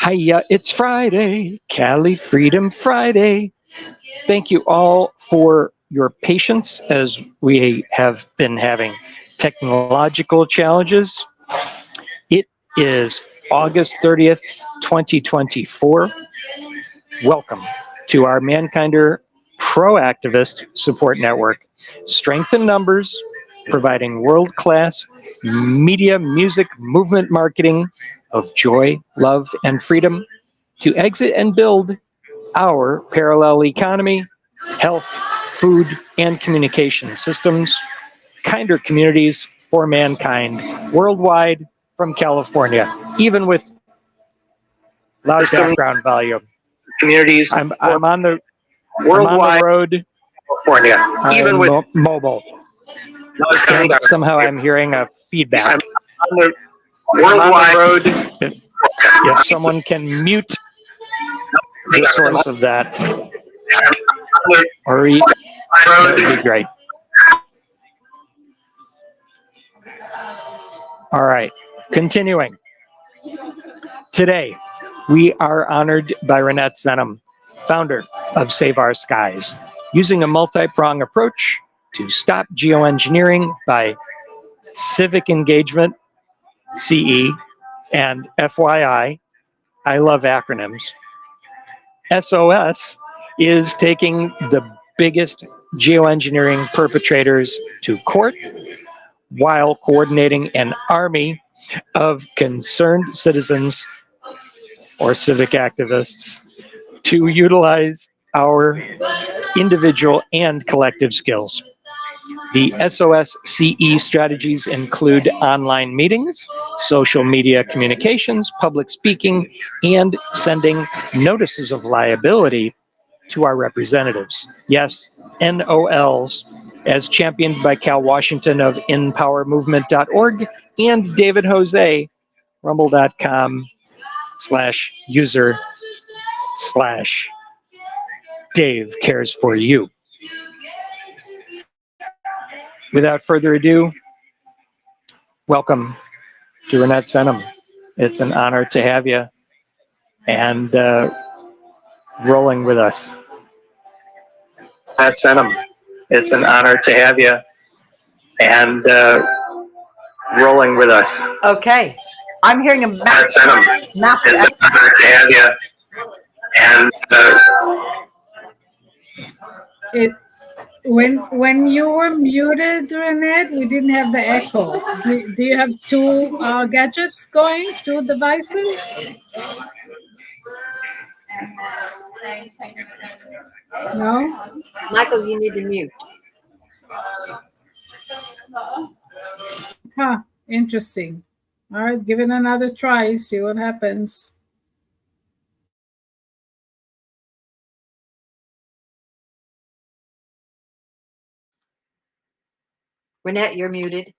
Hiya, it's Friday, CaliFreedom Friday. Thank you all for your patience as we have been having technological challenges. It is August 30th, 2024. Welcome to our Mankinder Proactivist Support Network. Strength in numbers, providing world-class media, music, movement marketing of joy, love, and freedom to exit and build our parallel economy, health, food, and communication systems, kinder communities for mankind worldwide from California, even with loud background volume. Communities. I'm on the Worldwide, road. California, even with mobile. And somehow I'm hearing a feedback. I'm on the road. If someone can mute the source of that, or that would be great. All right, continuing. Today, we are honored by Reinette, founder of SaveOurSkies, using a multi-prong approach to stop geoengineering by Civic Engagement, CE, and FYI, I love acronyms. S.O.S. is taking the biggest geoengineering perpetrators to court while coordinating an army of concerned citizens or civic activists to utilize our individual and collective skills. The SOS CE strategies include online meetings, social media communications, public speaking, and sending notices of liability to our representatives. Yes, NOLs, as championed by Cal Washington of InPowerMovement.org and David Jose, rumble.com/user/Dave cares for you. Without further ado, welcome to Reinette. It's an honor to have you and rolling with us. Reinette, it's an honor to have you and rolling with us. Okay, I'm hearing a massive. It's an honor to have you and When you were muted, Reinette, we didn't have the echo. Do you have two gadgets going, two devices? No? Michael, you need to mute. Huh, interesting. All right, give it another try, see what happens. Reinette, you're muted.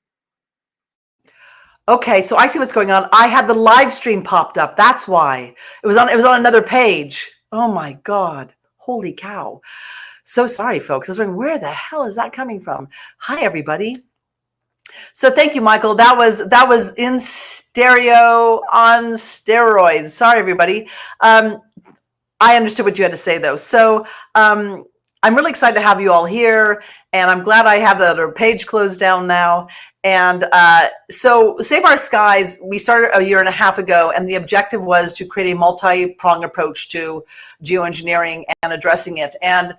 Okay, so I see what's going on. I had the live stream popped up. That's why it was on another page. Oh my God! Holy cow! So sorry, folks. I was wondering where the hell is that coming from. Hi, everybody. So thank you, Michael. That was in stereo on steroids. Sorry, everybody. I understood what you had to say, though. So I'm really excited to have you all here, and I'm glad I have the other page closed down now. And so SaveOurSkies, we started a year and a half ago, and the objective was to create a multi-prong approach to geoengineering and addressing it. And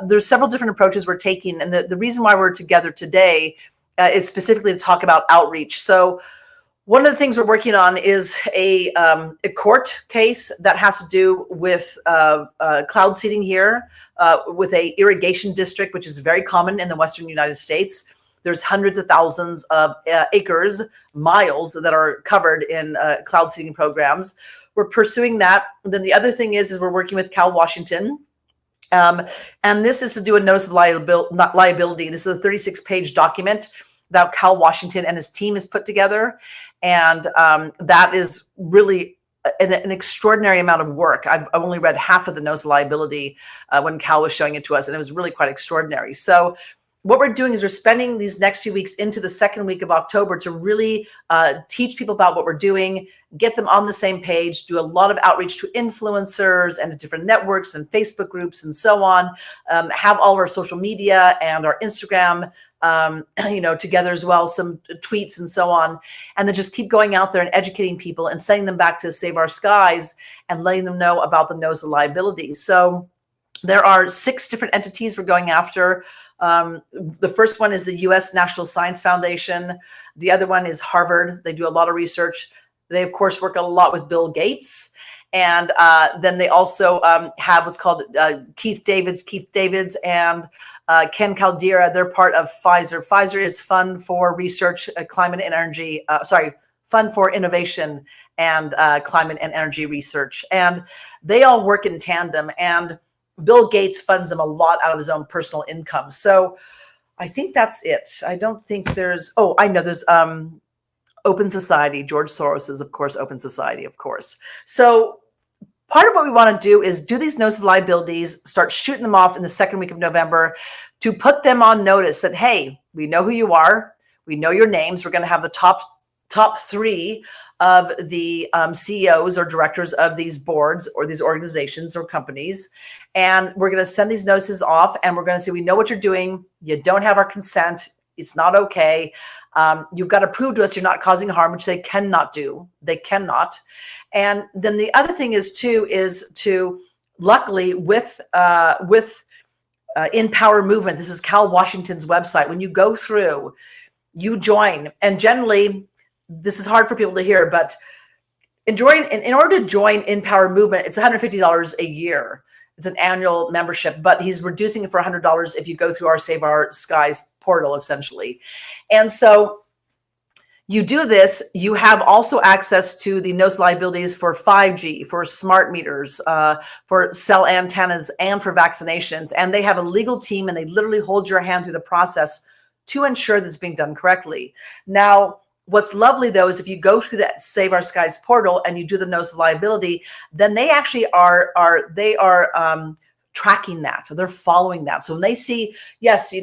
there's several different approaches we're taking, and the reason why we're together today is specifically to talk about outreach. So one of the things we're working on is a court case that has to do with cloud seeding here with a irrigation district, which is very common in the Western United States. There's hundreds of thousands of acres, miles that are covered in cloud seeding programs. We're pursuing that. And then the other thing is we're working with Cal Washington. And this is to do a notice of liability. This is a 36-page document that Cal Washington and his team has put together. And that is really an extraordinary amount of work. I've only read half of the notice of liability when Cal was showing it to us, and it was really quite extraordinary. So what we're doing is we're spending these next few weeks into the second week of October to really teach people about what we're doing, get them on the same page, do a lot of outreach to influencers and to different networks and Facebook groups and so on, have all of our social media and our Instagram together as well, some tweets and so on, and then just keep going out there and educating people and sending them back to Save Our Skies and letting them know about the Notices of Liability. So there are 6 different entities we're going after. The first one is the U.S. National Science Foundation. The other one is Harvard. They do a lot of research. They, of course, work a lot with Bill Gates. And then they also have what's called Keith Davids and Ken Caldera. They're part of Pfizer. Pfizer is Fund for Research, Climate and Energy, Fund for Innovation and Climate and Energy Research. And they all work in tandem. And Bill Gates funds them a lot out of his own personal income. So I think that's it. I don't think there's, I know there's Open Society. George Soros is, of course, Open Society, of course. So part of what we want to do is do these notices of liabilities, start shooting them off in the second week of November to put them on notice that, hey, we know who you are. We know your names. We're going to have the top 3 of the CEOs or directors of these boards or these organizations or companies. And we're going to send these notices off and we're going to say, we know what you're doing. You don't have our consent. It's not okay. You've got to prove to us you're not causing harm, which they cannot do. They cannot. And then the other thing is to luckily with In Power Movement, this is Cal Washington's website. When you go through, you join, and generally, this is hard for people to hear, but in order to join In Power Movement, it's $150 a year. It's an annual membership, but he's reducing it for $100 if you go through our Save Our Skies portal, essentially. And so you do this, you have also access to the notice liabilities for 5G, for smart meters, for cell antennas, and for vaccinations. And they have a legal team, and they literally hold your hand through the process to ensure that it's being done correctly. Now, what's lovely, though, is if you go through that Save Our Skies portal and you do the notice of liability, then they actually are tracking that. They're following that. So when they see, yes,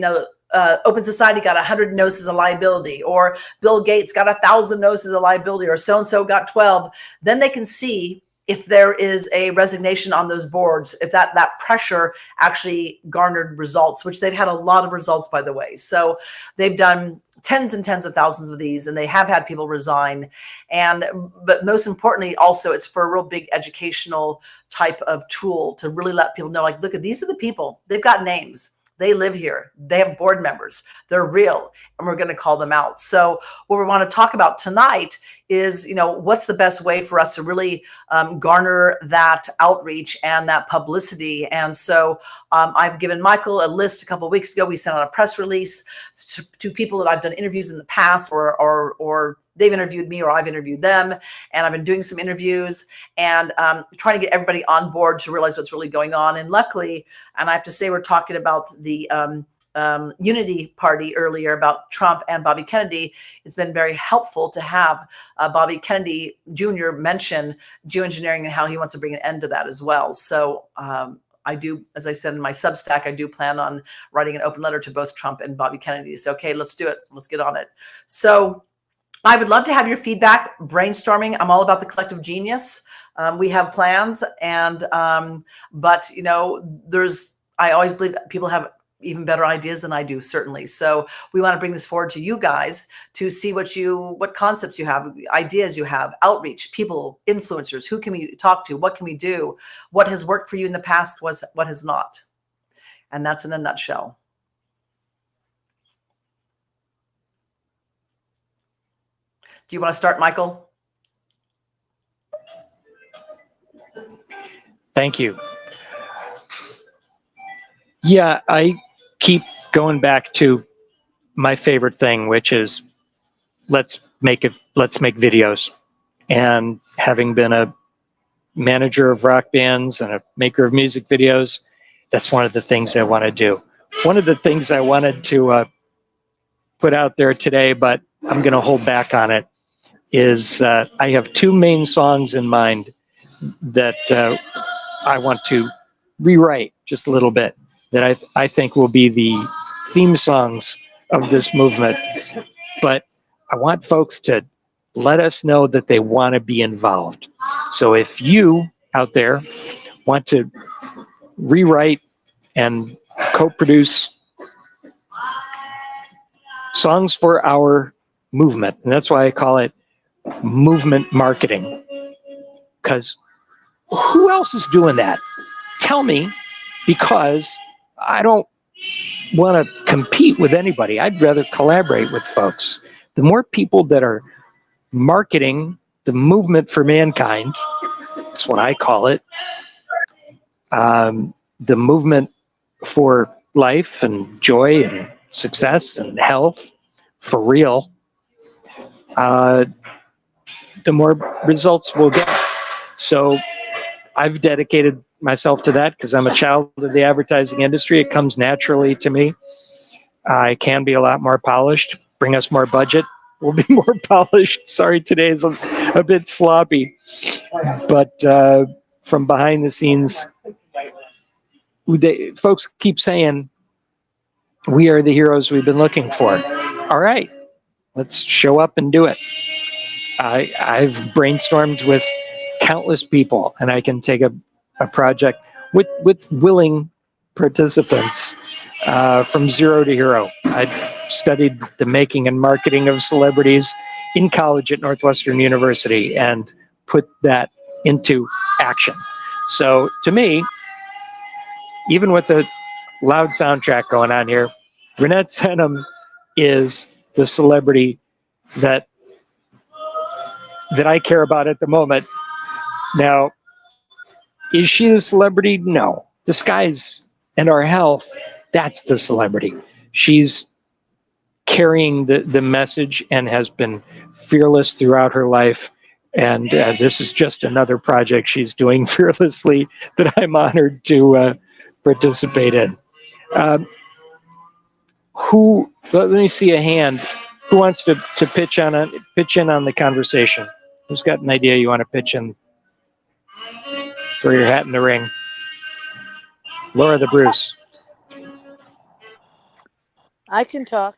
Open Society got 100 notices of liability, or Bill Gates got 1,000 notices of liability, or so-and-so got 12, then they can see if there is a resignation on those boards, if that pressure actually garnered results, which they've had a lot of results, by the way. So they've done tens and tens of thousands of these, and they have had people resign. But most importantly, also, it's for a real big educational type of tool to really let people know, like, look, these are the people. They've got names. They live here. They have board members. They're real, and we're going to call them out. So what we want to talk about tonight is, what's the best way for us to really garner that outreach and that publicity. And so I've given Michael a list a couple of weeks ago. We sent out a press release to people that I've done interviews in the past, or they've interviewed me, or I've interviewed them. And I've been doing some interviews and trying to get everybody on board to realize what's really going on. And luckily, and I have to say, we're talking about the Unity Party earlier about Trump and Bobby Kennedy. It's been very helpful to have Bobby Kennedy Jr. mention geoengineering and how he wants to bring an end to that as well. So I do, as I said in my Substack, I do plan on writing an open letter to both Trump and Bobby Kennedy. So, okay, let's do it. Let's get on it. So I would love to have your feedback, brainstorming. I'm all about the collective genius. We have plans, but I always believe people have even better ideas than I do, certainly. So we want to bring this forward to you guys to see what concepts you have, ideas you have, outreach, people, influencers, who can we talk to, what can we do, what has worked for you in the past, what has not. And that's in a nutshell. Do you want to start, Michael? Thank you. Yeah, I keep going back to my favorite thing, which is let's make videos. And having been a manager of rock bands and a maker of music videos, that's one of the things I want to do. One of the things I wanted to put out there today, but I'm going to hold back on it, is I have 2 main songs in mind that I want to rewrite just a little bit, that I think will be the theme songs of this movement, but I want folks to let us know that they want to be involved. So if you out there want to rewrite and co-produce songs for our movement, and that's why I call it movement marketing, because who else is doing that? Tell me, because I don't want to compete with anybody. I'd rather collaborate with folks. The more people that are marketing the movement for mankind, that's what I call it, the movement for life and joy and success and health for real, the more results we'll get. So I've dedicated myself to that because I'm a child of the advertising industry. It comes naturally to me. I can be a lot more polished, bring us more budget. We'll be more polished. Sorry, today's a bit sloppy. But from behind the scenes, folks keep saying, we are the heroes we've been looking for. All right, let's show up and do it. I've brainstormed with countless people, and I can take a project with willing participants from zero to hero. I studied the making and marketing of celebrities in college at Northwestern University and put that into action. So to me, even with the loud soundtrack going on here, Reinette Senham is the celebrity that I care about at the moment. Now, is she the celebrity? No. The skies and our health, that's the celebrity. She's carrying the message and has been fearless throughout her life. And this is just another project she's doing fearlessly that I'm honored to participate in. Let me see a hand. Who wants to pitch in on the conversation? Who's got an idea you want to pitch in? Throw your hat in the ring. Laura the Bruce. I can talk.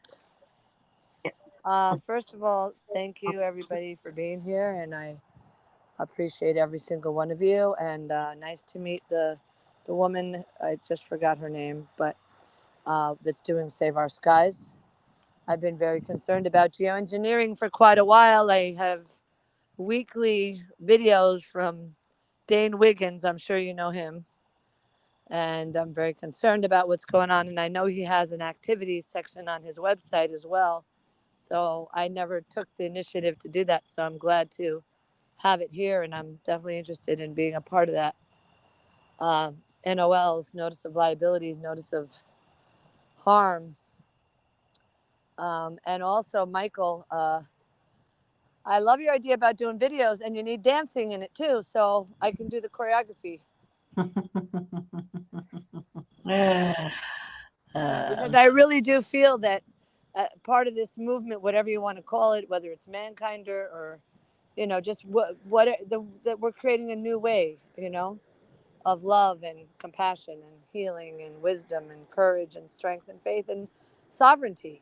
First of all, thank you everybody for being here, and I appreciate every single one of you. And nice to meet the woman. I just forgot her name, but that's doing Save Our Skies. I've been very concerned about geoengineering for quite a while. I have weekly videos from Dane Wiggins. I'm sure you know him. And I'm very concerned about what's going on. And I know he has an activities section on his website as well. So I never took the initiative to do that. So I'm glad to have it here. And I'm definitely interested in being a part of that. NOLs, Notice of Liability, Notice of Harm. And also, Michael, I love your idea about doing videos, and you need dancing in it too. So I can do the choreography. Because I really do feel that part of this movement, whatever you want to call it, whether it's mankind or just that we're creating a new way, of love and compassion and healing and wisdom and courage and strength and faith and sovereignty.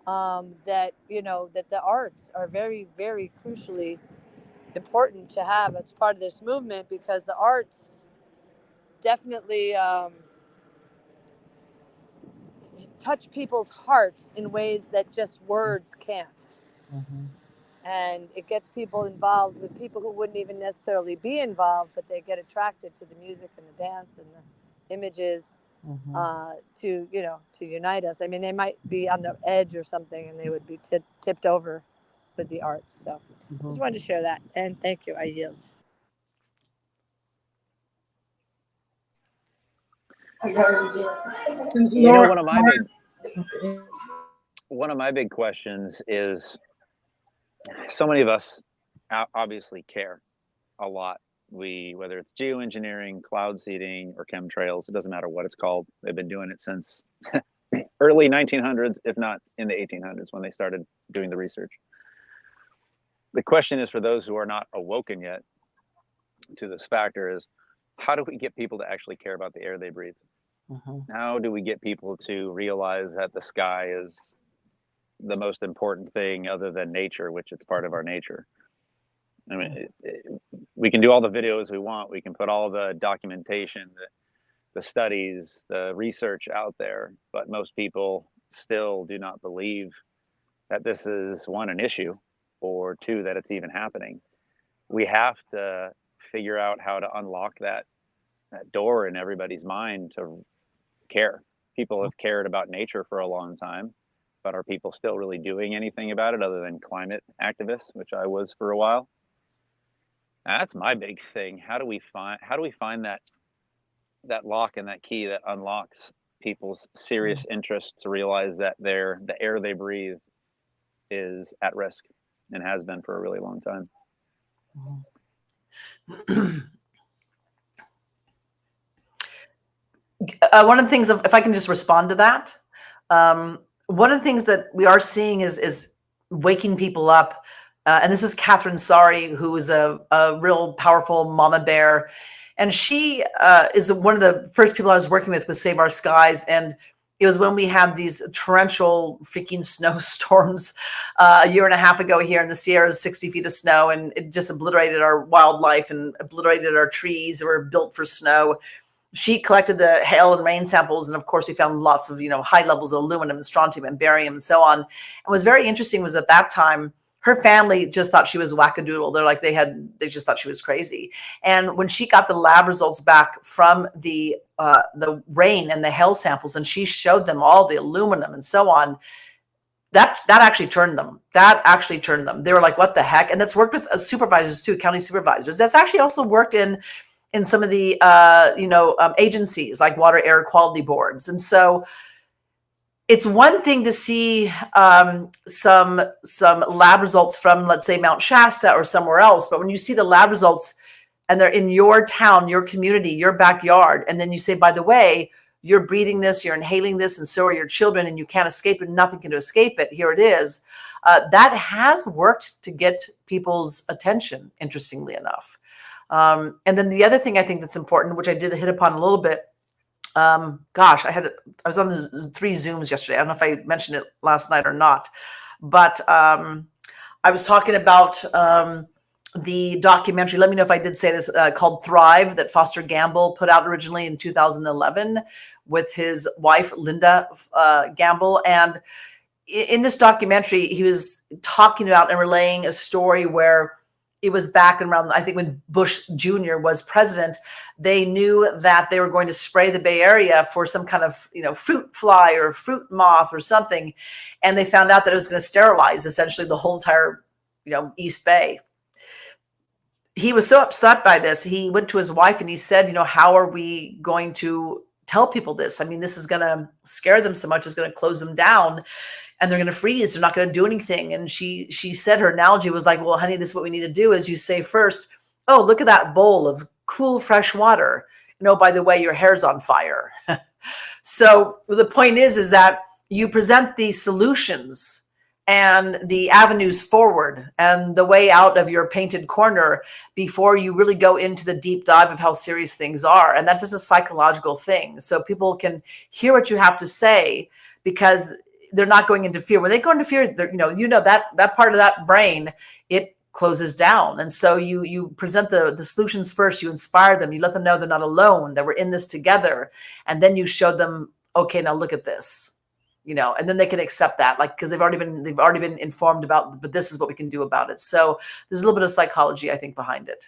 That the arts are very, very crucially important to have as part of this movement, because the arts definitely touch people's hearts in ways that just words can't. Mhm. And it gets people involved with people who wouldn't even necessarily be involved, but they get attracted to the music and the dance and the images to unite us. I mean, they might be on the edge or something, and they would be tipped over with the arts. So just wanted to share that, and thank you. I yield. You know, one of my big questions is, so many of us obviously care a lot. Whether it's geoengineering, cloud seeding, or chemtrails, it doesn't matter what it's called. They've been doing it since early 1900s, if not in the 1800s, when they started doing the research. The question is, for those who are not awoken yet to this factor, is how do we get people to actually care about the air they breathe? How do we get people to realize that the sky is the most important thing other than nature, which it's part of our nature? I mean, we can do all the videos we want. We can put all the documentation, the studies, the research out there, but most people still do not believe that this is, one, an issue, or two, that it's even happening. We have to figure out how to unlock that door in everybody's mind to care. People have cared about nature for a long time, but are people still really doing anything about it other than climate activists, which I was for a while? That's my big thing. How do we find that lock and that key that unlocks people's serious interest to realize that the air they breathe is at risk and has been for a really long time? One of the things, if I can just respond to that, one of the things that we are seeing is waking people up. And this is Catherine Sari, who is a real powerful mama bear. And she is one of the first people I was working with Save Our Skies. And it was when we had these torrential freaking snowstorms a year and a half ago here in the Sierras, 60 feet of snow, and it just obliterated our wildlife and obliterated our trees that were built for snow. She collected the hail and rain samples, and of course we found lots of, high levels of aluminum and strontium and barium and so on. And what was very interesting was at that time, her family just thought she was wackadoodle. They're like, they just thought she was crazy. And when she got the lab results back from the rain and the hail samples, and she showed them all the aluminum and so on, that actually turned them. They were like, what the heck? And that's worked with supervisors too, county supervisors. That's actually also worked in some of the agencies like water air quality boards. And so it's one thing to see some lab results from, let's say, Mount Shasta or somewhere else, but when you see the lab results and they're in your town, your community, your backyard, and then you say, by the way, you're breathing this, you're inhaling this, and so are your children, and you can't escape it, nothing can escape it, here it is. That has worked to get people's attention, interestingly enough. And then the other thing I think that's important, which I did hit upon a little bit, I was on the 3 Zooms yesterday. I don't know if I mentioned it last night or not, but I was talking about the documentary, let me know if I did say this, called Thrive, that Foster Gamble put out originally in 2011 with his wife, Linda Gamble. And in this documentary, he was talking about and relaying a story where it was back around, I think, when Bush Jr. was president. They knew that they were going to spray the Bay Area for some kind of, fruit fly or fruit moth or something. And they found out that it was going to sterilize essentially the whole entire, East Bay. He was so upset by this. He went to his wife and he said, how are we going to tell people this? I mean, this is going to scare them so much. It's going to close them down. And they're going to freeze. They're not going to do anything. And she said, her analogy was like, well, honey, this is what we need to do is you say first, oh, look at that bowl of cool, fresh water. By the way, your hair's on fire. So the point is that you present the solutions and the avenues forward and the way out of your painted corner before you really go into the deep dive of how serious things are. And that is a psychological thing. So people can hear what you have to say because they're not going into fear. When they go into fear, that part of that brain, it closes down. And so you present the solutions first, you inspire them, you let them know they're not alone, that we're in this together. And then you show them, okay, now look at this, and then they can accept that, because they've already been informed about, but this is what we can do about it. So there's a little bit of psychology, I think, behind it.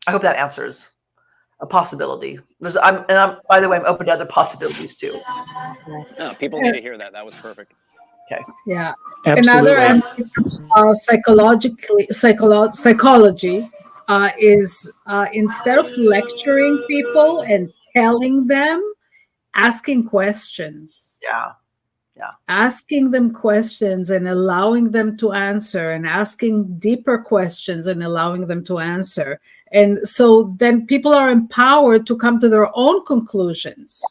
I hope that answers a possibility. By the way, I'm open to other possibilities too. No, people need to hear that. That was perfect. Okay. Yeah. Absolutely. Another aspect of psychology is instead of lecturing people and telling them, asking questions. Yeah. Asking them questions and allowing them to answer, and asking deeper questions and allowing them to answer. And so then people are empowered to come to their own conclusions.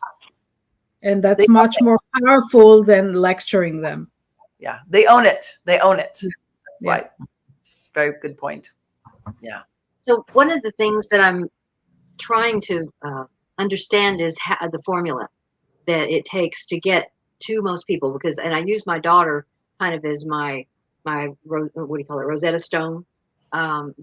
And that's much more powerful than lecturing them. Yeah, they own it. Yeah. Right. Very good point. Yeah. So one of the things that I'm trying to understand is the formula that it takes to get to most people. Because, and I use my daughter kind of as my what do you call it, Rosetta Stone,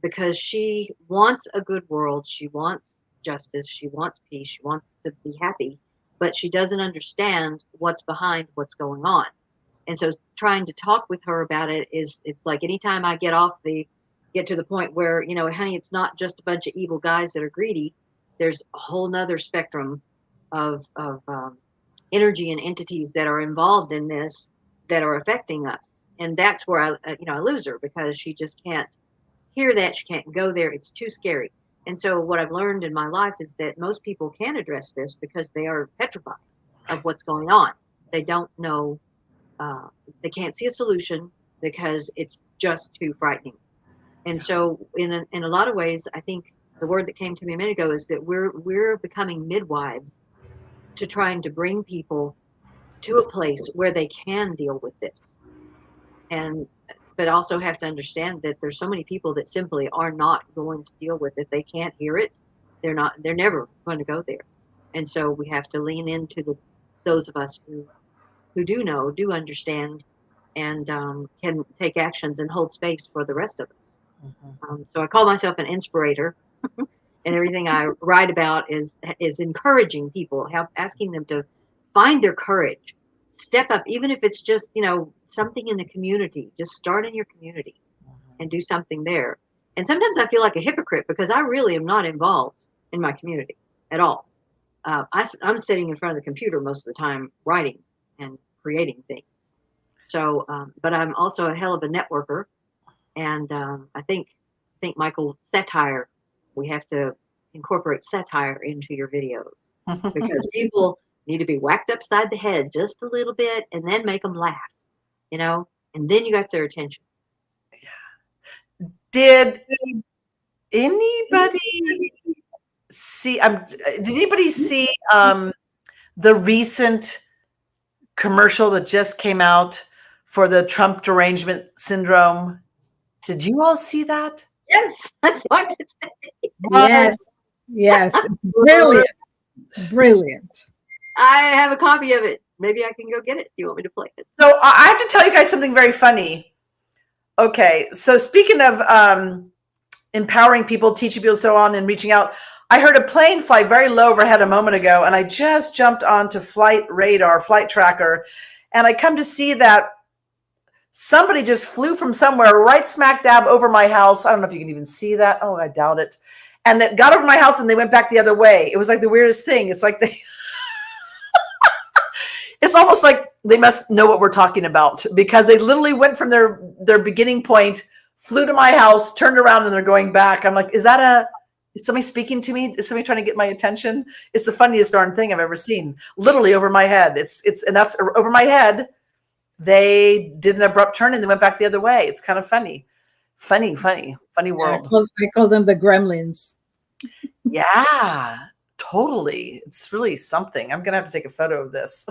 because she wants a good world, she wants justice, she wants peace, she wants to be happy, but she doesn't understand what's behind what's going on. And so trying to talk with her about it it's like anytime I get to the point where, you know, honey, it's not just a bunch of evil guys that are greedy. There's a whole nother spectrum of energy and entities that are involved in this that are affecting us. And that's where I lose her, because she just can't hear that. She can't go there. It's too scary. And so what I've learned in my life is that most people can address this because they are petrified of what's going on. They don't know, they can't see a solution because it's just too frightening. And so in a lot of ways, I think the word that came to me a minute ago is that we're becoming midwives to trying to bring people to a place where they can deal with this. But also have to understand that there's so many people that simply are not going to deal with it. They can't hear it. They're never going to go there. And so we have to lean into those of us who do know, do understand, and can take actions and hold space for the rest of us. So I call myself an inspirator, and everything I write about is encouraging people, asking them to find their courage, step up, even if it's just, you know, something in the community. Just start in your community and do something there. And sometimes I feel like a hypocrite because I really am not involved in my community at all. I'm sitting in front of the computer most of the time writing and creating things. So, but I'm also a hell of a networker. And I think Michael, satire, we have to incorporate satire into your videos because people need to be whacked upside the head just a little bit and then make them laugh, you know, and then you got their attention. Did anybody see? Did anybody see the recent commercial that just came out for the Trump derangement syndrome? Did you all see that? Yes, that's what to say. Yes, brilliant, brilliant. I have a copy of it. Maybe I can go get it if you want me to play it. So I have to tell you guys something very funny. Okay, so speaking of empowering people, teaching people, so on, and reaching out, I heard a plane fly very low overhead a moment ago, and I just jumped onto Flight Radar, Flight Tracker, and I come to see that somebody just flew from somewhere right smack dab over my house. I don't know if you can even see that. Oh, I doubt it. And that got over my house and they went back the other way. It was like the weirdest thing. It's like it's almost like they must know what we're talking about because they literally went from their beginning point, flew to my house, turned around, and they're going back. I'm like, is somebody speaking to me? Is somebody trying to get my attention? It's the funniest darn thing I've ever seen. Literally over my head. And that's over my head. They did an abrupt turn and they went back the other way. It's kind of funny. Funny world. I call them the gremlins. Yeah, totally. It's really something. I'm gonna have to take a photo of this,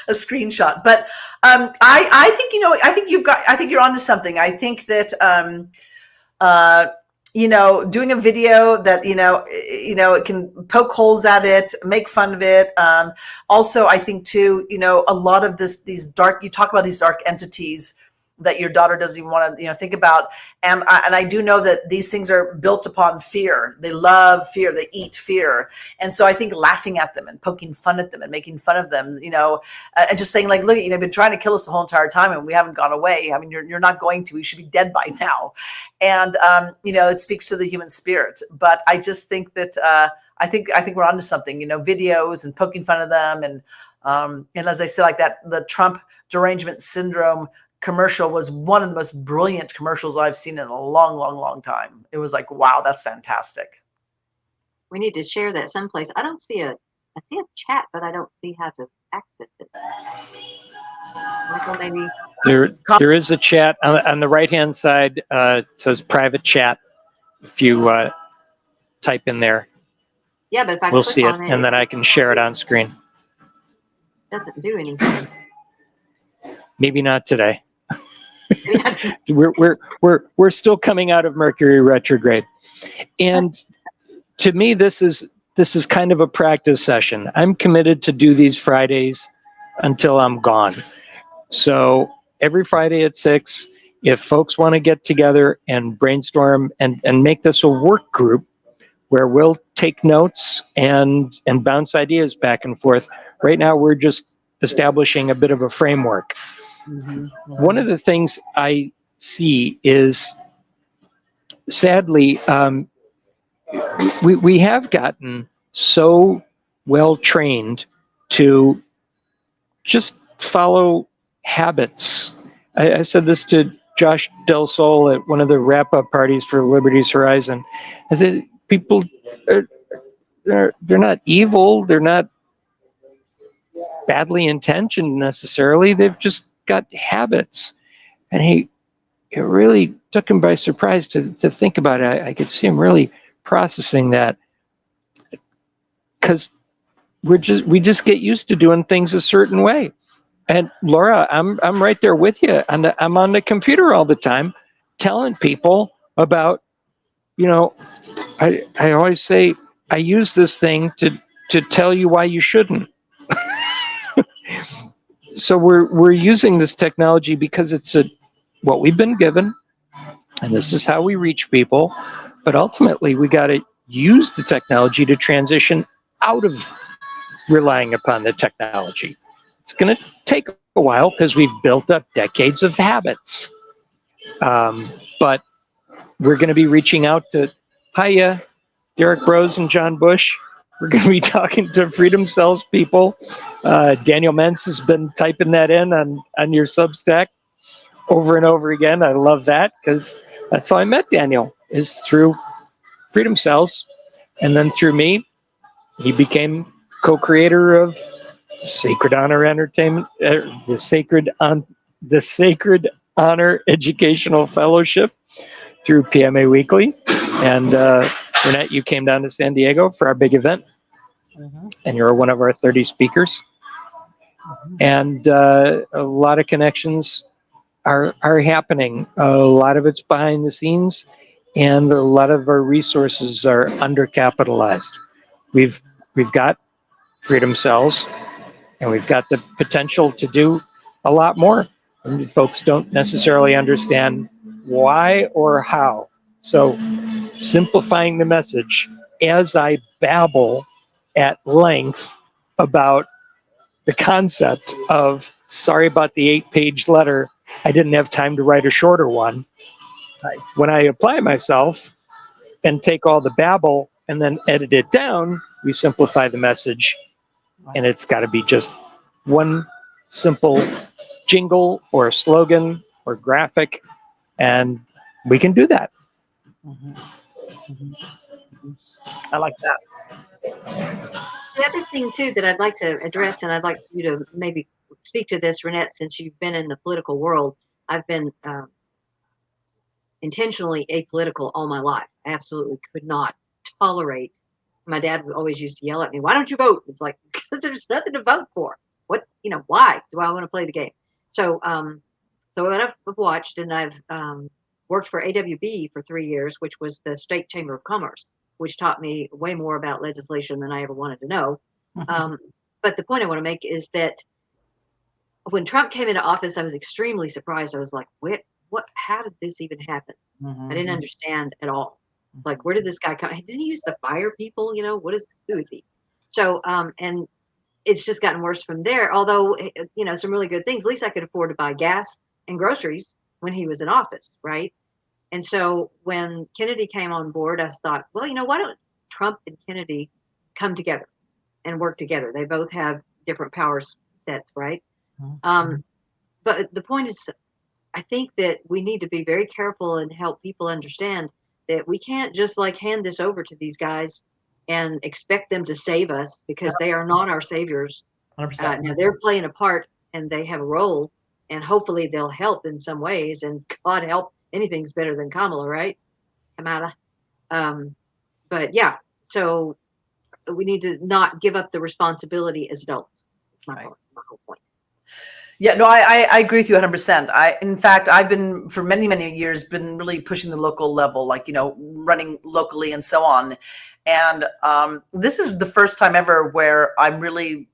a screenshot. But I think I think you're onto something. I think that doing a video that it can poke holes at it, make fun of it. Also, I think too, a lot of you talk about these dark entities that your daughter doesn't even want to, think about. And I do know that these things are built upon fear. They love fear. They eat fear. And so I think laughing at them and poking fun at them and making fun of them, and just saying like, look, you've been trying to kill us the whole entire time and we haven't gone away. I mean, you're not going to. We should be dead by now. And, it speaks to the human spirit. But I just think that I think we're onto something, videos and poking fun of them. And as I said, like the Trump derangement syndrome commercial was one of the most brilliant commercials I've seen in a long, long, long time. It was like, wow, that's fantastic. We need to share that someplace. I see a chat, but I don't see how to access it. Michael, maybe there is a chat on the right hand side. It says private chat. If you type in there, yeah, but if I we'll click see it, on and then I can share it on screen. It doesn't do anything. Maybe not today. We're still coming out of Mercury retrograde, and to me this is this is kind of a practice session. I'm committed to do these Fridays until I'm gone. So every Friday at 6, if folks want to get together and brainstorm and make this a work group where we'll take notes and bounce ideas back and forth. Right now, we're just establishing a bit of a framework. One of the things I see is, sadly, we have gotten so well trained to just follow habits. I said this to Josh Del Sol at one of the wrap-up parties for Liberty's Horizon. I said, people, they're not evil. They're not badly intentioned necessarily. They've just got habits. And it really took him by surprise to think about it. I could see him really processing that, because we just get used to doing things a certain way. And Laura, I'm right there with you. And I'm on the computer all the time telling people about, I always say, I use this thing to tell you why you shouldn't. So we're using this technology because it's what we've been given, and this is how we reach people. But ultimately, we got to use the technology to transition out of relying upon the technology. It's going to take a while because we've built up decades of habits. But we're going to be reaching out to, hiya, Derek Rose and John Bush. We're going to be talking to Freedom Cells people. Daniel Mentz has been typing that in on your Substack over and over again. I love that, because that's how I met Daniel, is through Freedom Cells. And then through me, he became co-creator of Sacred Honor Entertainment, the Sacred Honor Educational Fellowship through PMA Weekly. And Reinette, you came down to San Diego for our big event, and you're one of our 30 speakers. And a lot of connections are happening. A lot of it's behind the scenes, and a lot of our resources are undercapitalized. We've got Freedom Cells, and we've got the potential to do a lot more. And folks don't necessarily understand why or how. So simplifying the message as I babble at length about the concept of, sorry about the 8-page letter, I didn't have time to write a shorter one. Right. When I apply myself and take all the babble and then edit it down, we simplify the message. And it's got to be just one simple jingle or a slogan or graphic, and we can do that. I like that. The other thing too that I'd like to address, and I'd like you to maybe speak to this, Reinette, since you've been in the political world. I've been intentionally apolitical all my life. I absolutely could not tolerate. My dad always used to yell at me, "Why don't you vote?" It's like, because there's nothing to vote for. What, why do I want to play the game? So, so what I've watched, and I've worked for AWB for 3 years, which was the State Chamber of Commerce, which taught me way more about legislation than I ever wanted to know. But the point I want to make is that when Trump came into office, I was extremely surprised. I was like, what, how did this even happen? I didn't understand at all. Like, where did this guy come? Did he used to fire people? Who is he? So, and it's just gotten worse from there. Although, some really good things. At least I could afford to buy gas and groceries when he was in office, right? And so when Kennedy came on board, I thought, well, why don't Trump and Kennedy come together and work together? They both have different power sets, right? But the point is, I think that we need to be very careful and help people understand that we can't just hand this over to these guys and expect them to save us, because they are not our saviors. 100%. Now they're playing a part and they have a role, and hopefully they'll help in some ways, and God help, anything's better than Kamala, right? Kamala. But yeah, so we need to not give up the responsibility as adults. That's my whole point. Yeah, no, I agree with you 100%. In fact, I've been for many, many years been really pushing the local level, like, running locally and so on. And this is the first time ever where I'm really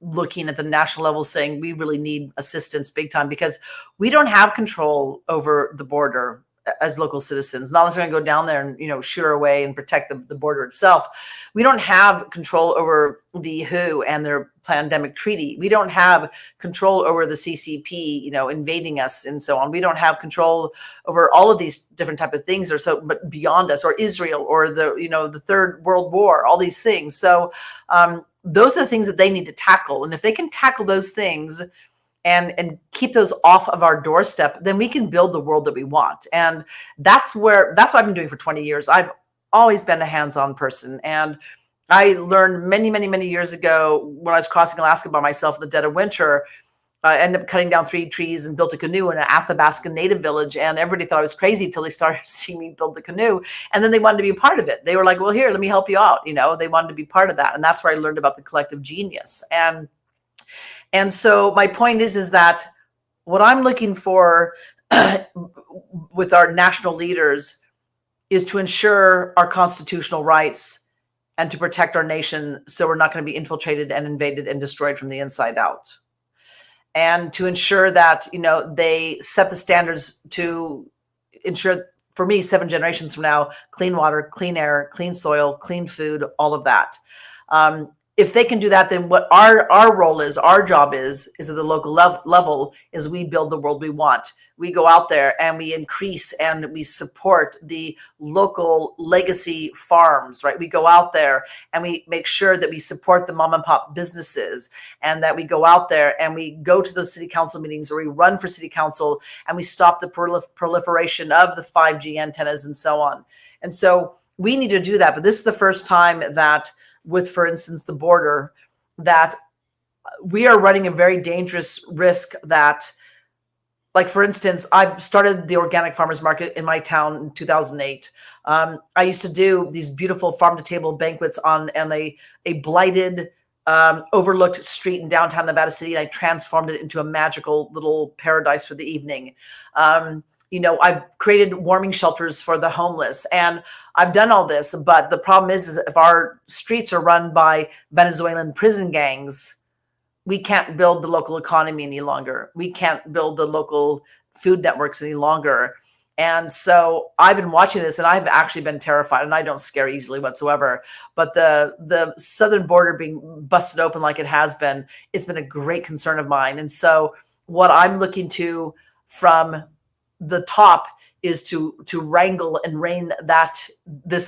looking at the national level saying we really need assistance big time, because we don't have control over the border as local citizens. Not unless we're going to go down there and, shear away and protect the border itself. We don't have control over the WHO and their pandemic treaty. We don't have control over the CCP, invading us and so on. We don't have control over all of these different type of things, but beyond us, or Israel, or the Third World War, all these things. So those are the things that they need to tackle. And if they can tackle those things and keep those off of our doorstep, then we can build the world that we want. And that's what I've been doing for 20 years. I've always been a hands-on person. And I learned many, many, many years ago when I was crossing Alaska by myself in the dead of winter. I ended up cutting down 3 trees and built a canoe in an Athabasca native village. And everybody thought I was crazy until they started seeing me build the canoe. And then they wanted to be a part of it. They were like, well, here, let me help you out. They wanted to be part of that. And that's where I learned about the collective genius. And so my point is that what I'm looking for with our national leaders is to ensure our constitutional rights and to protect our nation, so we're not going to be infiltrated and invaded and destroyed from the inside out. And to ensure that, they set the standards to ensure, for me, 7 generations from now, clean water, clean air, clean soil, clean food, all of that. If they can do that, then what our role is, our job is at the local level, is we build the world we want. We go out there and we increase and we support the local legacy farms, right? We go out there and we make sure that we support the mom and pop businesses, and that we go out there and we go to those city council meetings, or we run for city council, and we stop the proliferation of the 5G antennas and so on. And so we need to do that. But this is the first time that with, for instance, the border, that we are running a very dangerous risk that, like, for instance, I've started the organic farmers market in my town in 2008. I used to do these beautiful farm to table banquets on a blighted, overlooked street in downtown Nevada City, and I transformed it into a magical little paradise for the evening. I've created warming shelters for the homeless, and I've done all this. But the problem is if our streets are run by Venezuelan prison gangs, we can't build the local economy any longer. We can't build the local food networks any longer. And so I've been watching this, and I've actually been terrified, and I don't scare easily whatsoever. But the southern border being busted open like it has been, it's been a great concern of mine. And so what I'm looking to from the top is to wrangle and rein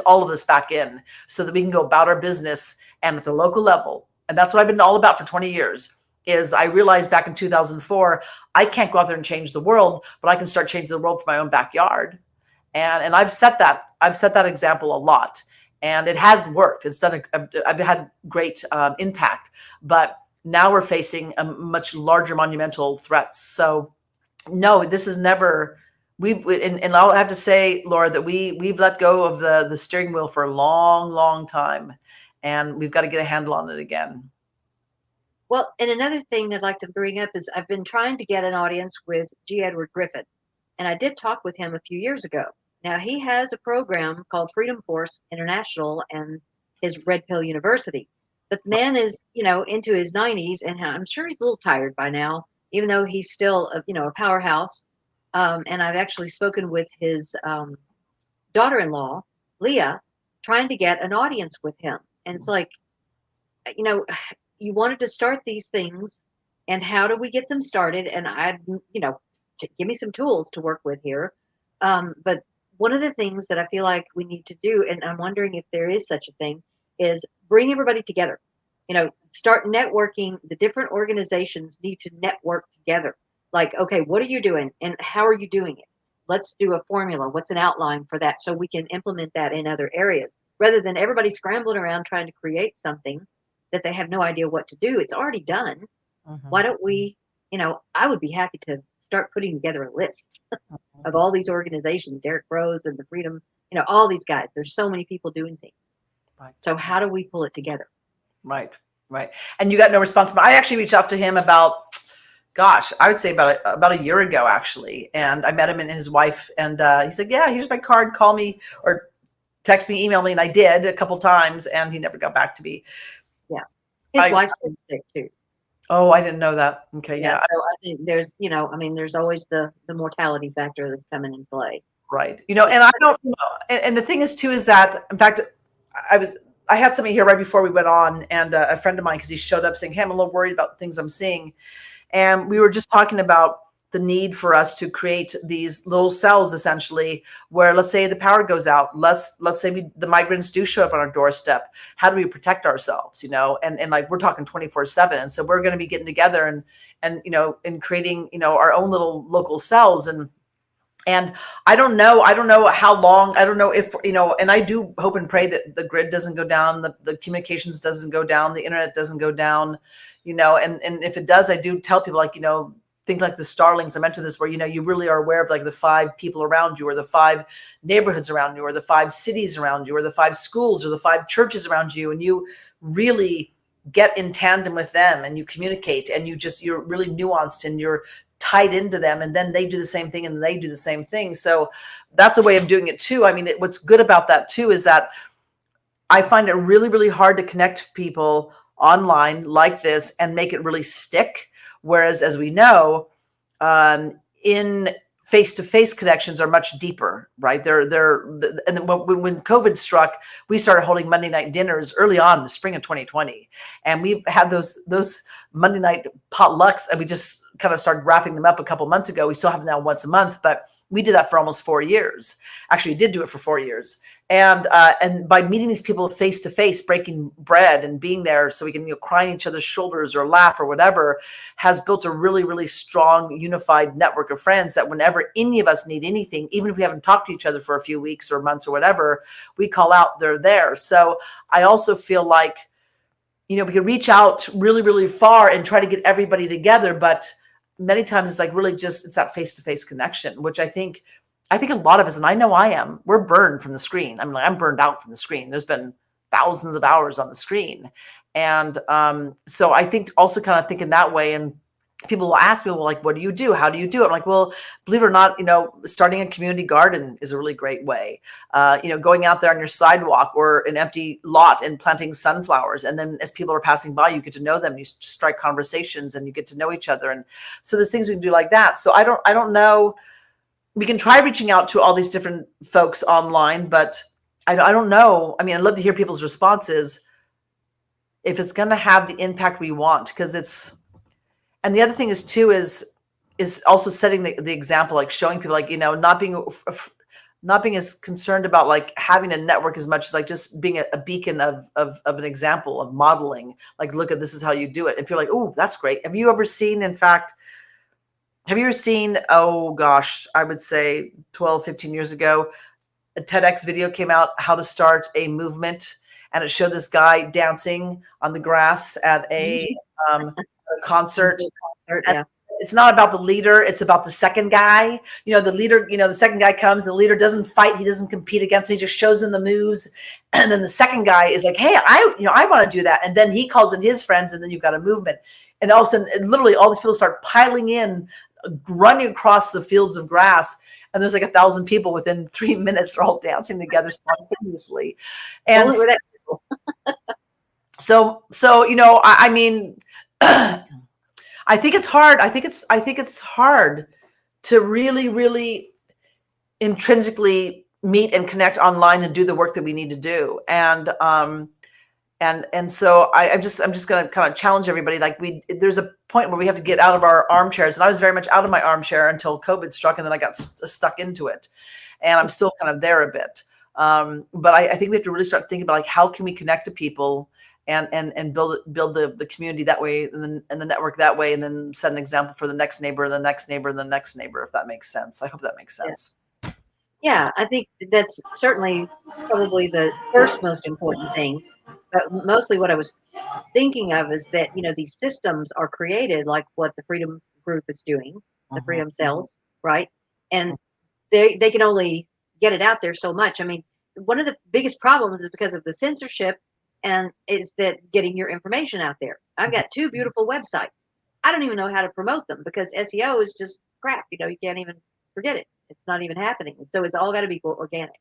all of this back in, so that we can go about our business and at the local level. And that's what I've been all about for 20 years. Is I realized back in 2004, I can't go out there and change the world, but I can start changing the world from my own backyard. And I've set that example a lot, and it has worked. I've had great impact, but now we're facing a much larger monumental threats. So no, this is never. And I'll have to say, Laura, that we've let go of the steering wheel for a long, long time, and we've got to get a handle on it again. Well, and another thing I'd like to bring up is I've been trying to get an audience with G. Edward Griffin, and I did talk with him a few years ago. Now, he has a program called Freedom Force International and his Red Pill University. But the man is, into his 90s, and I'm sure he's a little tired by now, even though he's still, a powerhouse. And I've actually spoken with his daughter-in-law, Leah, trying to get an audience with him. And it's like, you wanted to start these things, and how do we get them started? And give me some tools to work with here. But one of the things that I feel like we need to do, and I'm wondering if there is such a thing, is bring everybody together. Start networking. The different organizations need to network together. Like, okay, what are you doing and how are you doing it? Let's do a formula. What's an outline for that, so we can implement that in other areas, rather than everybody scrambling around trying to create something that they have no idea what to do. It's already done. Why don't we, I would be happy to start putting together a list of all these organizations, Derek Rose and the Freedom, all these guys. There's so many people doing things. Right. So how do we pull it together? Right. And you got no response. But I actually reached out to him about gosh, I would say about a year ago, actually. And I met him and his wife, and he said, yeah, here's my card, call me or text me, email me. And I did a couple times, and he never got back to me. Yeah. His wife's been sick too. Oh, I didn't know that. Okay. Yeah. So I think there's, there's always the mortality factor that's coming in play. Right. And I don't, and the thing is too, is that, in fact, I had somebody here right before we went on, and a friend of mine, because he showed up saying, hey, I'm a little worried about the things I'm seeing. And we were just talking about the need for us to create these little cells, essentially, where, let's say the power goes out. Let's say the migrants do show up on our doorstep. How do we protect ourselves? And like, we're talking 24/7. And so we're going to be getting together and creating, our own little local cells. And I don't know how long, I don't know if, and I do hope and pray that the grid doesn't go down, the communications doesn't go down, the internet doesn't go down, and if it does, I do tell people, like, think like the Starlings. I mentioned this, where, you really are aware of like the 5 people around you, or the 5 neighborhoods around you, or the 5 cities around you, or the 5 schools, or the 5 churches around you. And you really get in tandem with them, and you communicate, and you're really nuanced, and you're tied into them, and then they do the same thing, and they do the same thing. So that's a way of doing it too. I mean, what's good about that too is that I find it really, really hard to connect people online like this and make it really stick. Whereas, as we know, in face-to-face connections are much deeper, right? And then when COVID struck, we started holding Monday night dinners early on in the spring of 2020, and we've had those Monday night potlucks, and we just kind of started wrapping them up a couple months ago. We still have them now once a month, but we did that for almost 4 years. Actually, we did do it for 4 years. And by meeting these people face to face, breaking bread and being there so we can, cry on each other's shoulders or laugh or whatever, has built a really, really strong, unified network of friends that whenever any of us need anything, even if we haven't talked to each other for a few weeks or months or whatever, we call out, they're there. So I also feel like, we can reach out really, really far and try to get everybody together. But many times it's like really just, it's that face-to-face connection, which I think a lot of us, and I know I am, we're burned from the screen. I mean, I'm burned out from the screen. There's been thousands of hours on the screen. And so I think also kind of thinking that way, and people will ask me, well, like, what do you do? How do you do it? I'm like, well, believe it or not, starting a community garden is a really great way. Going out there on your sidewalk or an empty lot and planting sunflowers. And then as people are passing by, you get to know them, you strike conversations, and you get to know each other. And so there's things we can do like that. So I don't know. We can try reaching out to all these different folks online, but I don't know. I mean, I'd love to hear people's responses if it's going to have the impact we want, because and the other thing is too, is also setting the example, like showing people, like, not being as concerned about like having a network as much as like just being a beacon of an example of modeling, like, look at, this is how you do it. And people are like, oh, that's great. Have you ever seen, oh gosh, I would say 12, 15 years ago, a TEDx video came out, how to start a movement. And it showed this guy dancing on the grass at a concert. Yeah. It's not about the leader. It's about the second guy. The leader, the second guy comes, the leader doesn't fight. He doesn't compete against him. He just shows them the moves. And then the second guy is like, hey, I want to do that. And then he calls in his friends, and then you've got a movement. And all of a sudden, literally all these people start piling in, running across the fields of grass. And there's like 1,000 people within 3 minutes. They're all dancing together spontaneously. And so, I mean, I think it's hard. I think it's hard to really, really intrinsically meet and connect online and do the work that we need to do. And so I'm just going to kind of challenge everybody. Like, there's a point where we have to get out of our armchairs, and I was very much out of my armchair until COVID struck, and then I got stuck into it, and I'm still kind of there a bit. But I think we have to really start thinking about, like, how can we connect to people and build the community that way, and the network that way, and then set an example for the next neighbor, the next neighbor, and the next neighbor, if that makes sense. I hope that makes sense. Yeah, I think that's certainly probably the first most important thing. But mostly what I was thinking of is that, these systems are created like what the Freedom Group is doing, the Freedom Cells, right? And they can only get it out there so much. I mean, one of the biggest problems is because of the censorship, and is that getting your information out there. I've got 2 beautiful websites, I don't even know how to promote them because SEO is just crap. You know, you can't even forget it. It's not even happening. So it's all got to be organic.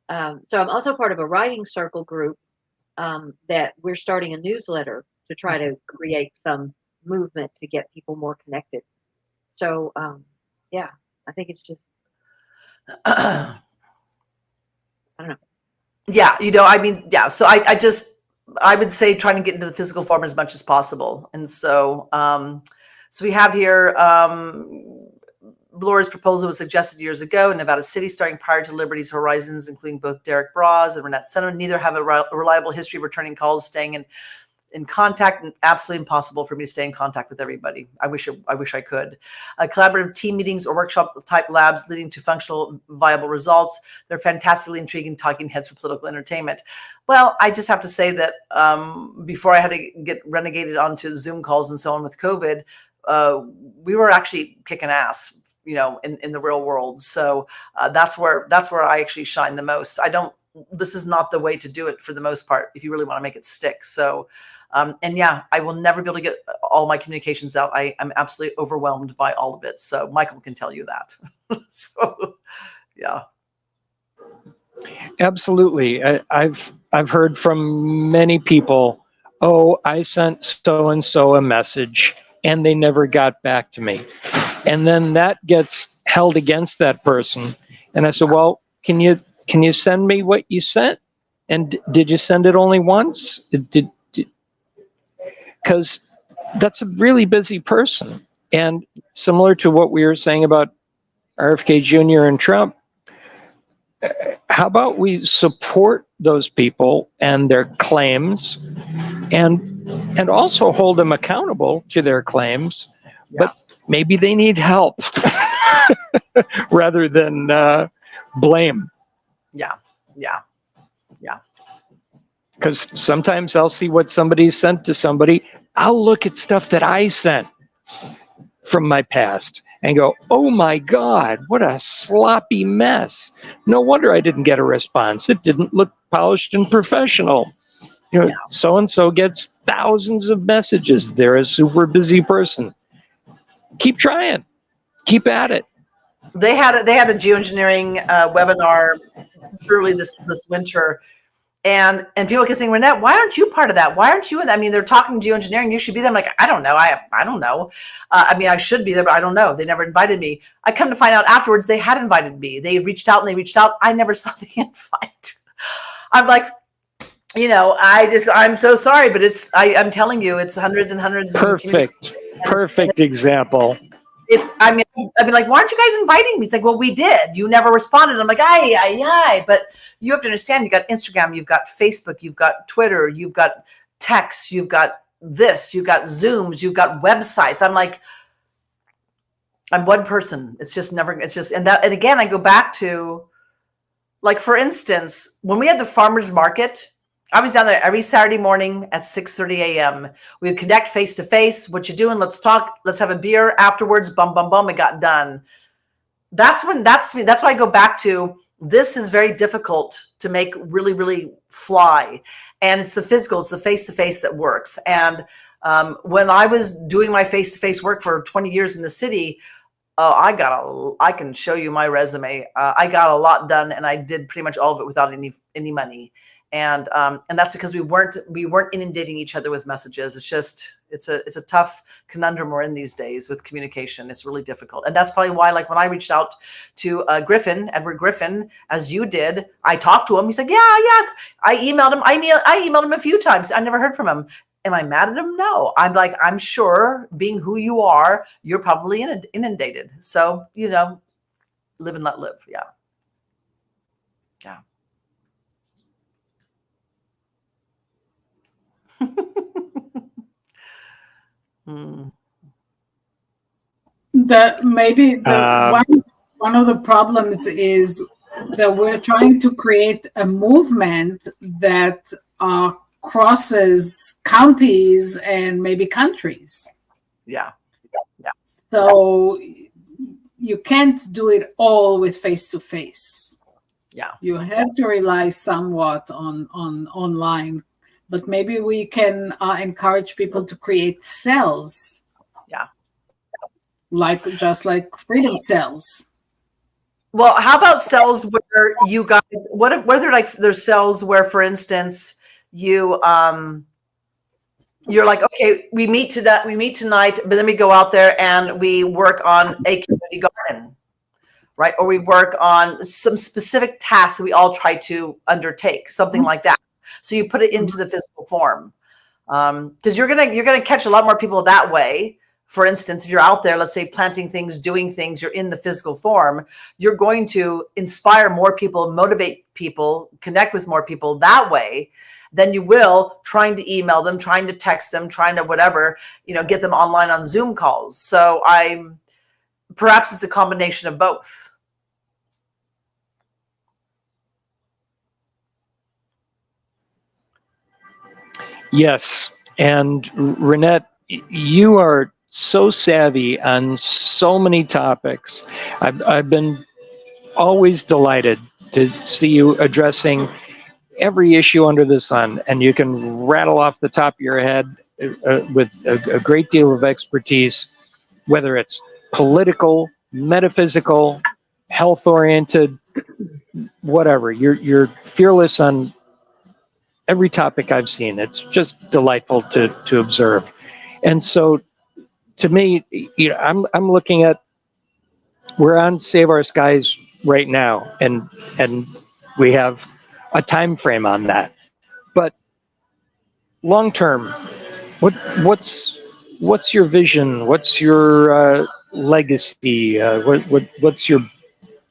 So I'm also part of a writing circle group that we're starting a newsletter to try to create some movement to get people more connected. So yeah, I think it's just, I don't know. Yeah, you know, I mean, yeah. So I would say trying to get into the physical form as much as possible. And so, so we have here, Laura's proposal was suggested years ago in Nevada City, starting prior to Liberty's horizons, including both Derek Braz and Reinette Sentiment. Neither have a reliable history of returning calls, staying in contact, and absolutely impossible for me to stay in contact with everybody. I wish I could. Collaborative team meetings or workshop type labs leading to functional, viable results. They're fantastically intriguing talking heads for political entertainment. Well, I just have to say that before I had to get renegated onto Zoom calls and so on with COVID, we were actually kicking ass, you know, in the real world. So that's where I actually shine the most. This is not the way to do it for the most part, if you really want to make it stick. So, and yeah, I will never be able to get all my communications out. I'm absolutely overwhelmed by all of it. So Michael can tell you that. So, yeah. Absolutely. I've heard from many people, oh, I sent so-and-so a message and they never got back to me. And then that gets held against that person. And I said, well, can you send me what you sent? And did you send it only once? Because that's a really busy person. And similar to what we were saying about RFK Jr. and Trump, how about we support those people and their claims and also hold them accountable to their claims, but maybe they need help rather than blame. Yeah. Because sometimes I'll see what somebody sent to somebody. I'll look at stuff that I sent from my past and go, oh my God, what a sloppy mess. No wonder I didn't get a response. It didn't look polished and professional. You know, so-and-so gets thousands of messages. They're a super busy person. Keep trying. Keep at it. They had a geoengineering webinar early this winter. And people keep saying, Reinette, why aren't you part of that? Why aren't you in that? I mean, they're talking geoengineering. You should be there. I'm like, I don't know. I don't know. I mean, I should be there, but I don't know. They never invited me. I come to find out afterwards they had invited me. They reached out. I never saw the invite. I'm like, you know, I'm so sorry, but I'm telling you, it's hundreds and hundreds. Perfect example. I mean, like, why aren't you guys inviting me? It's like, well, we did. You never responded. I'm like, aye. But you have to understand, you got Instagram, you've got Facebook, you've got Twitter, you've got texts, you've got this, you've got Zooms, you've got websites. I'm like, I'm one person. And again, I go back to, like, for instance, when we had the farmers market, I was down there every Saturday morning at 6:30 a.m. We would connect face to face. What you doing? Let's talk. Let's have a beer afterwards. Bum, bum, bum. It got done. That's why I go back to, this is very difficult to make really, really fly. And it's the physical, it's the face to face that works. And when I was doing my face to face work for 20 years in the city, I can show you my resume. I got a lot done, and I did pretty much all of it without any money. And that's because we weren't inundating each other with messages. It's a tough conundrum we're in these days with communication. It's really difficult. And that's probably why, like, when I reached out to Edward Griffin, as you did, I talked to him. He's like, yeah. I emailed him. I emailed him a few times. I never heard from him. Am I mad at him? No. I'm like, I'm sure, being who you are, you're probably inundated. So, you know, live and let live. Yeah. One of the problems is that we're trying to create a movement that crosses counties and maybe countries. Yeah. So you can't do it all with face-to-face. Yeah. You have to rely somewhat on online, but maybe we can encourage people to create cells just like freedom cells. Well, how about cells where you guys, what if, whether like there's cells where, for instance, you, you're like, okay, we meet tonight, but then we go out there and we work on a community garden, right? Or we work on some specific tasks that we all try to undertake, something like that. So you put it into the physical form. Because you're gonna catch a lot more people that way. For instance, if you're out there, let's say planting things, doing things, you're in the physical form, you're going to inspire more people, motivate people, connect with more people that way than you will trying to email them, trying to text them, trying to whatever, get them online on Zoom calls. So perhaps it's a combination of both. Yes. And Reinette, you are so savvy on so many topics. I've been always delighted to see you addressing every issue under the sun, and you can rattle off the top of your head with a great deal of expertise, whether it's political, metaphysical, health-oriented, whatever. You're fearless on every topic I've seen. It's just delightful to observe. And so, to me, I'm looking at, we're on Save Our Skies right now, and we have a time frame on that. But long term, what's your vision? What's your legacy? What's your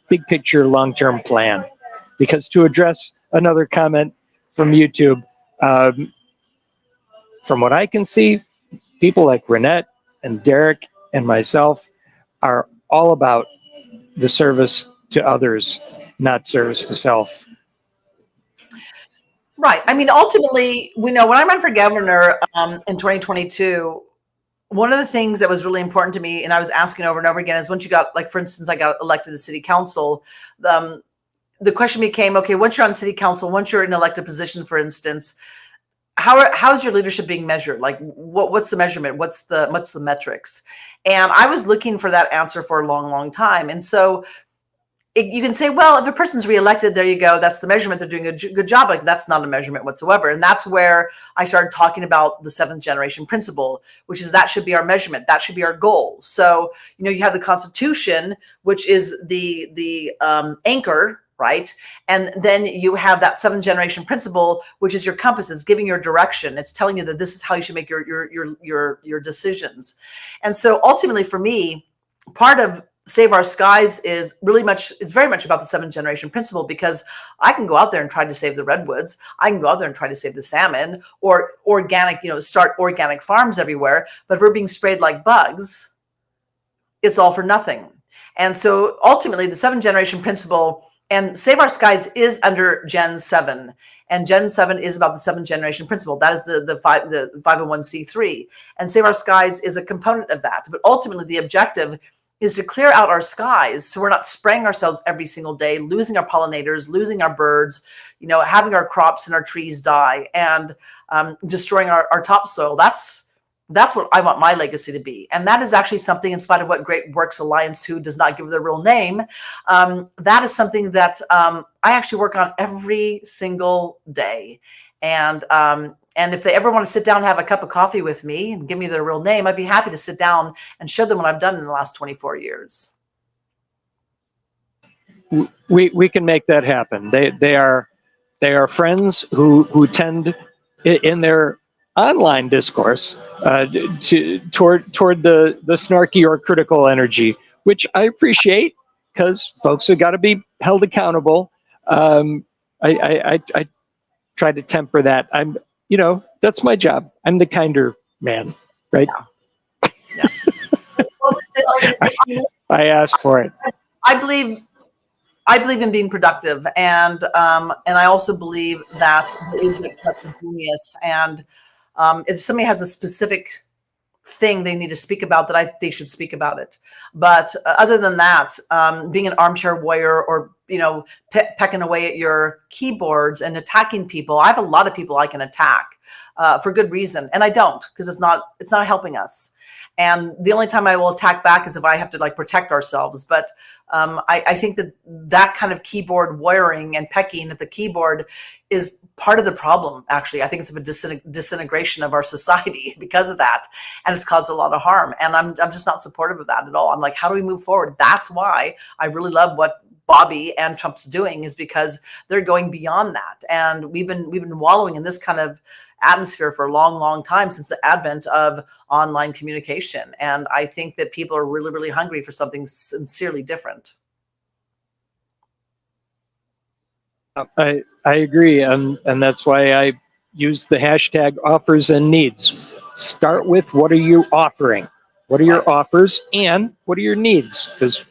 big picture long term plan? Because to address another comment from YouTube, from what I can see, people like Reinette and Derek and myself are all about the service to others, not service to self. Right. I mean, ultimately, we know when I ran for governor in 2022, one of the things that was really important to me, and I was asking over and over again, is once you got, like, for instance, I got elected to city council, the question became, okay, once you're on city council, once you're in an elected position, for instance, how's your leadership being measured? Like, what's the measurement? What's the metrics? And I was looking for that answer for a long, long time. And so you can say, well, if a person's reelected, there you go. That's the measurement. They're doing a good job. Like, that's not a measurement whatsoever. And that's where I started talking about the 7th generation principle, which is that should be our measurement. That should be our goal. So, you have the Constitution, which is the anchor, right? And then you have that 7th generation principle, which is your compass. It's giving your direction. It's telling you that this is how you should make your decisions. And so ultimately for me, part of Save Our Skies is it's very much about the 7th generation principle, because I can go out there and try to save the redwoods. I can go out there and try to save the salmon, or organic, start organic farms everywhere. But if we're being sprayed like bugs, it's all for nothing. And so ultimately the 7th generation principle, and Save Our Skies is under Gen 7. And Gen 7 is about the 7th generation principle. That is the 501c3. And Save Our Skies is a component of that. But ultimately the objective is to clear out our skies so we're not spraying ourselves every single day, losing our pollinators, losing our birds, having our crops and our trees die, and destroying our topsoil. That's what I want my legacy to be. And that is actually something, in spite of what Great Works Alliance, who does not give their real name, that is something that I actually work on every single day. And if they ever want to sit down and have a cup of coffee with me and give me their real name, I'd be happy to sit down and show them what I've done in the last 24 years. We can make that happen. They are friends who tend, in their online discourse, toward the snarky or critical energy, which I appreciate, because folks have got to be held accountable. I try to temper that. That's my job. I'm the kinder man, right? Yeah. I asked for it. I believe in being productive, and I also believe that there is that touch of genius. And if somebody has a specific thing they need to speak about, that they should speak about it. But other than that, being an armchair warrior, or pecking away at your keyboards and attacking people. I have a lot of people I can attack for good reason, and I don't, because it's not helping us. And the only time I will attack back is if I have to protect ourselves. But I think that kind of keyboard wiring and pecking at the keyboard is part of the problem, actually. I think it's a disintegration of our society because of that. And it's caused a lot of harm. And I'm just not supportive of that at all. I'm like, how do we move forward? That's why I really love what Bobby and Trump's doing, is because they're going beyond that. And we've been wallowing in this kind of atmosphere for a long, long time, since the advent of online communication. And I think that people are really, really hungry for something sincerely different. I agree. And that's why I use the hashtag offers and needs. Start with, what are you offering? What are your offers, and what are your needs? Because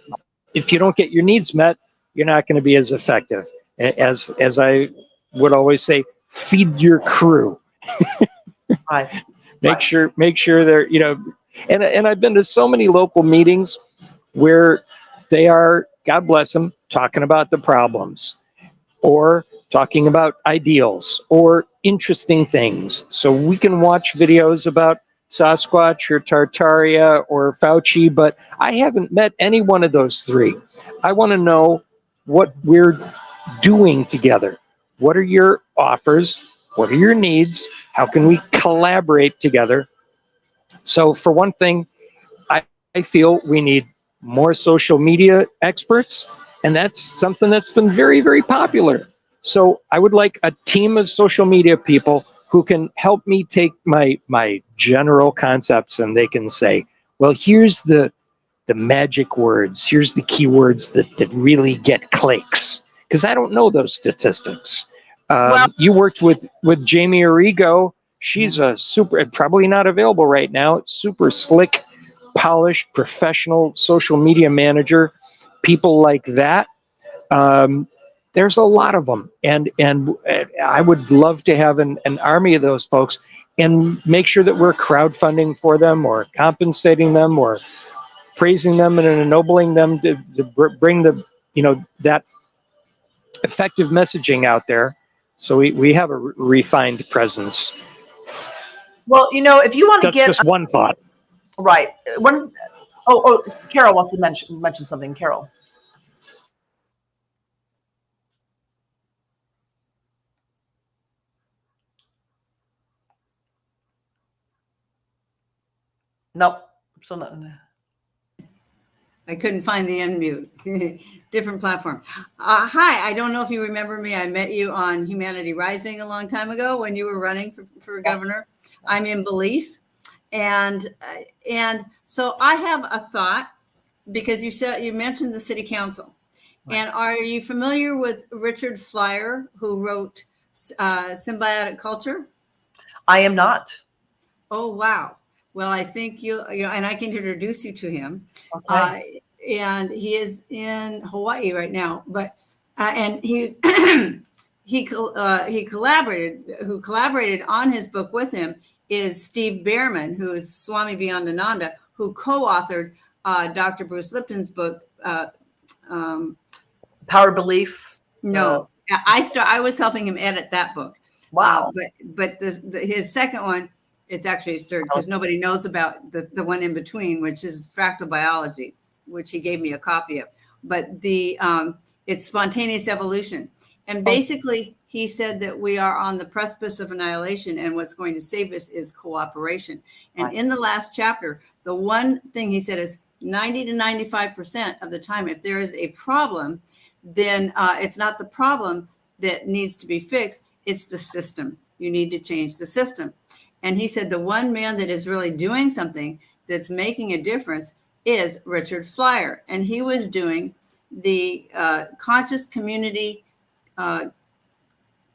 if you don't get your needs met, you're not going to be as effective. As I would always say, feed your crew. Right. Make sure they're, and I've been to so many local meetings where they are, God bless them, talking about the problems, or talking about ideals or interesting things. So we can watch videos about Sasquatch or Tartaria or Fauci, but I haven't met any one of those three. I want to know what we're doing together. What are your offers? What are your needs? How can we collaborate together? So for one thing, I feel we need more social media experts, and that's something that's been very, very popular. So I would like a team of social media people who can help me take my general concepts, and they can say, well, here's the magic words, here's the keywords that really get clicks, because I don't know those statistics. You worked with Jamie Arrigo. She's a super, probably not available right now, super slick, polished, professional social media manager. People like that. There's a lot of them, and I would love to have an army of those folks, and make sure that we're crowdfunding for them, or compensating them, or praising them and ennobling them to bring that effective messaging out there, so we have a refined presence. Well, if you want to That's just one thought. Right. Carol wants to mention something. Carol. Nope. Still not. I couldn't find the unmute. Different platform. Hi, I don't know if you remember me. I met you on Humanity Rising a long time ago when you were running for governor. Yes. I'm in Belize. And so I have a thought, because you mentioned the city council. Right. And are you familiar with Richard Flyer, who wrote Symbiotic Culture? I am not. Oh, wow. Well, I think and I can introduce you to him. Okay. And he is in Hawaii right now, but and he collaborated. Who collaborated on his book with him is Steve Behrman, who is Swami Vivekananda, who co-authored Dr. Bruce Lipton's book, Power Belief. No, I was helping him edit that book. Wow. But his second one. It's actually his third, because nobody knows about the one in between, which is Fractal Biology, which he gave me a copy of. But it's Spontaneous Evolution. And basically, he said that we are on the precipice of annihilation, and what's going to save us is cooperation. And in the last chapter, the one thing he said is 90 to 95% of the time, if there is a problem, then it's not the problem that needs to be fixed, it's the system. You need to change the system. And he said the one man that is really doing something that's making a difference is Richard Flyer. And he was doing the conscious community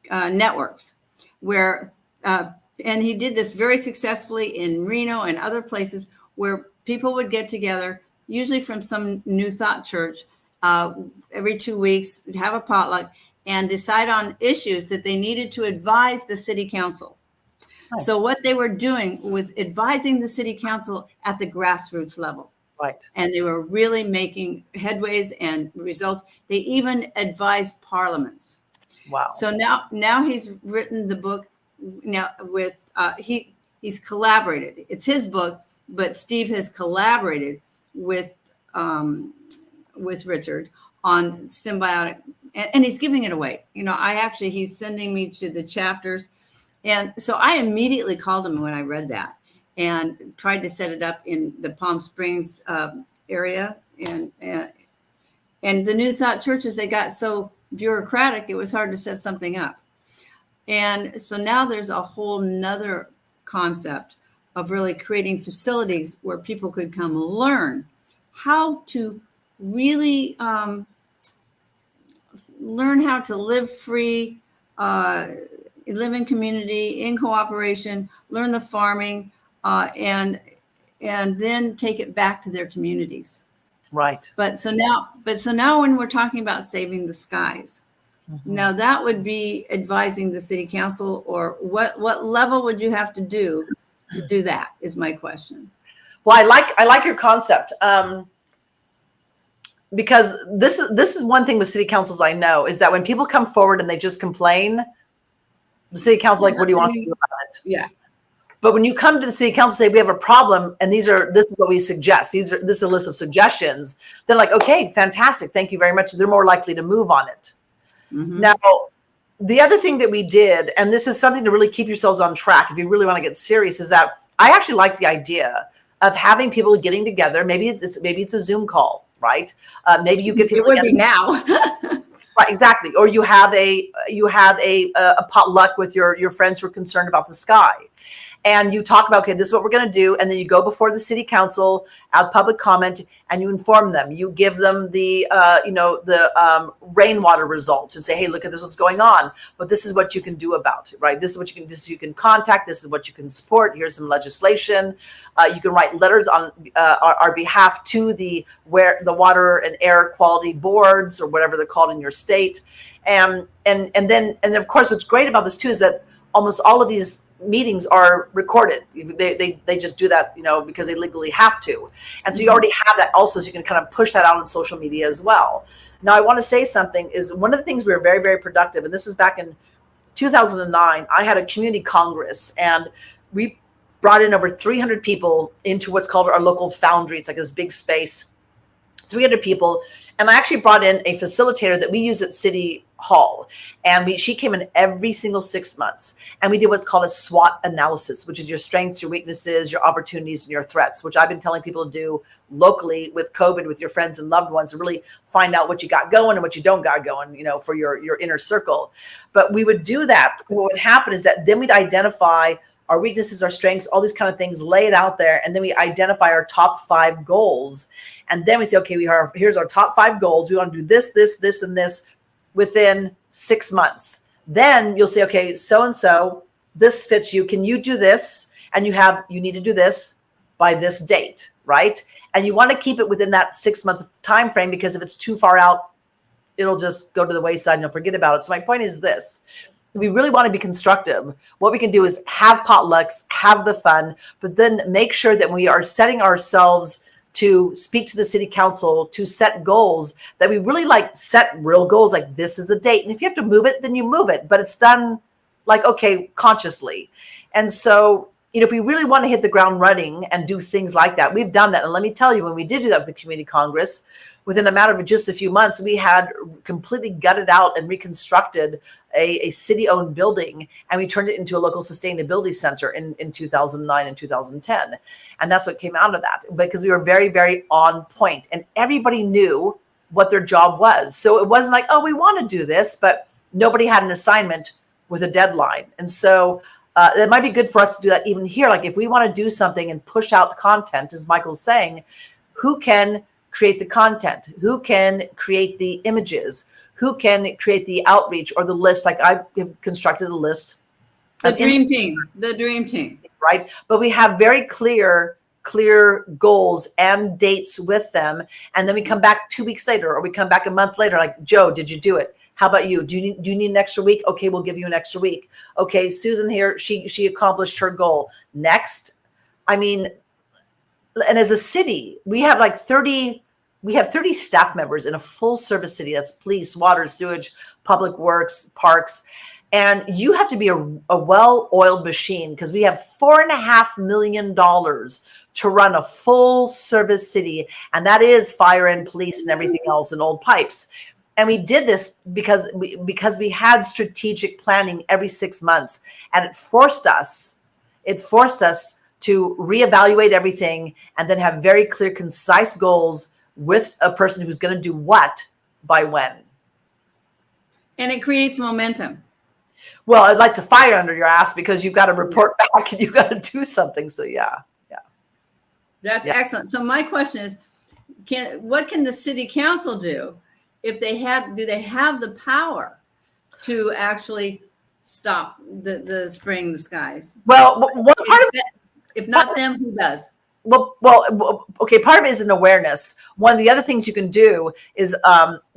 networks, where, and he did this very successfully in Reno and other places, where people would get together, usually from some New Thought church, every 2 weeks, have a potluck, and decide on issues that they needed to advise the city council. Nice. So what they were doing was advising the city council at the grassroots level. Right. And they were really making headways and results. They even advised parliaments. Wow. So now he's written the book now with he's collaborated. It's his book, but Steve has collaborated with Richard on symbiotic, and he's giving it away. He's sending me to the chapters, and so I immediately called him when I read that and tried to set it up in the Palm Springs area, and the New Thought churches, they got so bureaucratic, it was hard to set something up. And so now there's a whole nother concept of really creating facilities where people could come learn how to really learn how to live free, live in community, in cooperation, learn the farming, and then take it back to their communities. Right. But so now when we're talking about saving the skies, now that would be advising the city council, or what level would you have to do that is my question. Well, I like your concept. Because this is one thing with city councils I know is that when people come forward and they just complain, the city council like, what do you want to do about it? Yeah. But when you come to the city council and say we have a problem and this is what we suggest, this is a list of suggestions, then like, okay, fantastic, thank you very much. They're more likely to move on it. Now, the other thing that we did, and this is something to really keep yourselves on track if you really want to get serious, is that I actually like the idea of having people getting together. Maybe it's a Zoom call, right? Maybe you get people. It would be now. Right, exactly. Or you have a potluck with your friends who are concerned about the sky. And you talk about, okay, this is what we're going to do. And then you go before the city council, out public comment, and you inform them. You give them the rainwater results and say, hey, look at this, what's going on. But this is what you can do about it, right? This is what you can contact. This is what you can support. Here's some legislation. You can write letters on our behalf to the water and air quality boards, or whatever they're called in your state. And then of course, what's great about this too is that almost all of these meetings are recorded. They just do that, because they legally have to. And so you already have that also, so you can kind of push that out on social media as well. Now, I want to say something is one of the things we were very, very productive. And this was back in 2009. I had a community congress and we brought in over 300 people into what's called our local foundry. It's like this big space, 300 people. And I actually brought in a facilitator that we use at City Hall. And she came in every single 6 months. And we did what's called a SWOT analysis, which is your strengths, your weaknesses, your opportunities, and your threats, which I've been telling people to do locally with COVID, with your friends and loved ones, to really find out what you got going and what you don't got going, for your inner circle. But we would do that. What would happen is that then we'd identify our weaknesses, our strengths, all these kind of things, lay it out there. And then we identify our top 5 goals. And then we say, okay, here's our top 5 goals. We want to do this, this, this, and this within 6 months. Then you'll say, okay, so-and-so, this fits you. Can you do this? And you need to do this by this date, right? And you want to keep it within that 6-month time frame, because if it's too far out, it'll just go to the wayside and you'll forget about it. So my point is this. If we really want to be constructive, what we can do is have potlucks, have the fun, but then make sure that we are setting ourselves to speak to the city council, to set goals, that we really set real goals, like this is a date. And if you have to move it, then you move it, but it's done consciously. And so, if we really want to hit the ground running and do things like that, we've done that. And let me tell you, when we did do that with the community congress, within a matter of just a few months, we had completely gutted out and reconstructed a city-owned building, and we turned it into a local sustainability center in 2009 and 2010. And that's what came out of that, because we were very, very on point, and everybody knew what their job was. So it wasn't like, oh, we want to do this, but nobody had an assignment with a deadline. And so it might be good for us to do that even here. Like if we want to do something and push out content, as Michael's saying, who can create the content? Who can create the images? Who can create the outreach or the list? Like I've constructed a list. The dream team. Right. But we have very clear goals and dates with them. And then we come back 2 weeks later, or we come back a month later, like, Joe, did you do it? How about you? Do you need an extra week? Okay, we'll give you an extra week. Okay, Susan here, she accomplished her goal. Next. I mean, and as a city, we have like 30 staff members in a full service city. That's police, water, sewage, public works, parks. And you have to be a well-oiled machine, because we have $4.5 million to run a full service city. And that is fire and police and everything else and old pipes. And we did this because we had strategic planning every 6 months, and it forced us to reevaluate everything and then have very clear, concise goals with a person who's going to do what by when. And it creates momentum. Well, it lights a fire under your ass, because you've got to report back and you've got to do something. So yeah. That's excellent. So my question is, what can the city council do if do they have the power to actually stop the spraying the skies? Well, one part of if not them, who does? Well, okay. Part of it is an awareness. One of the other things you can do is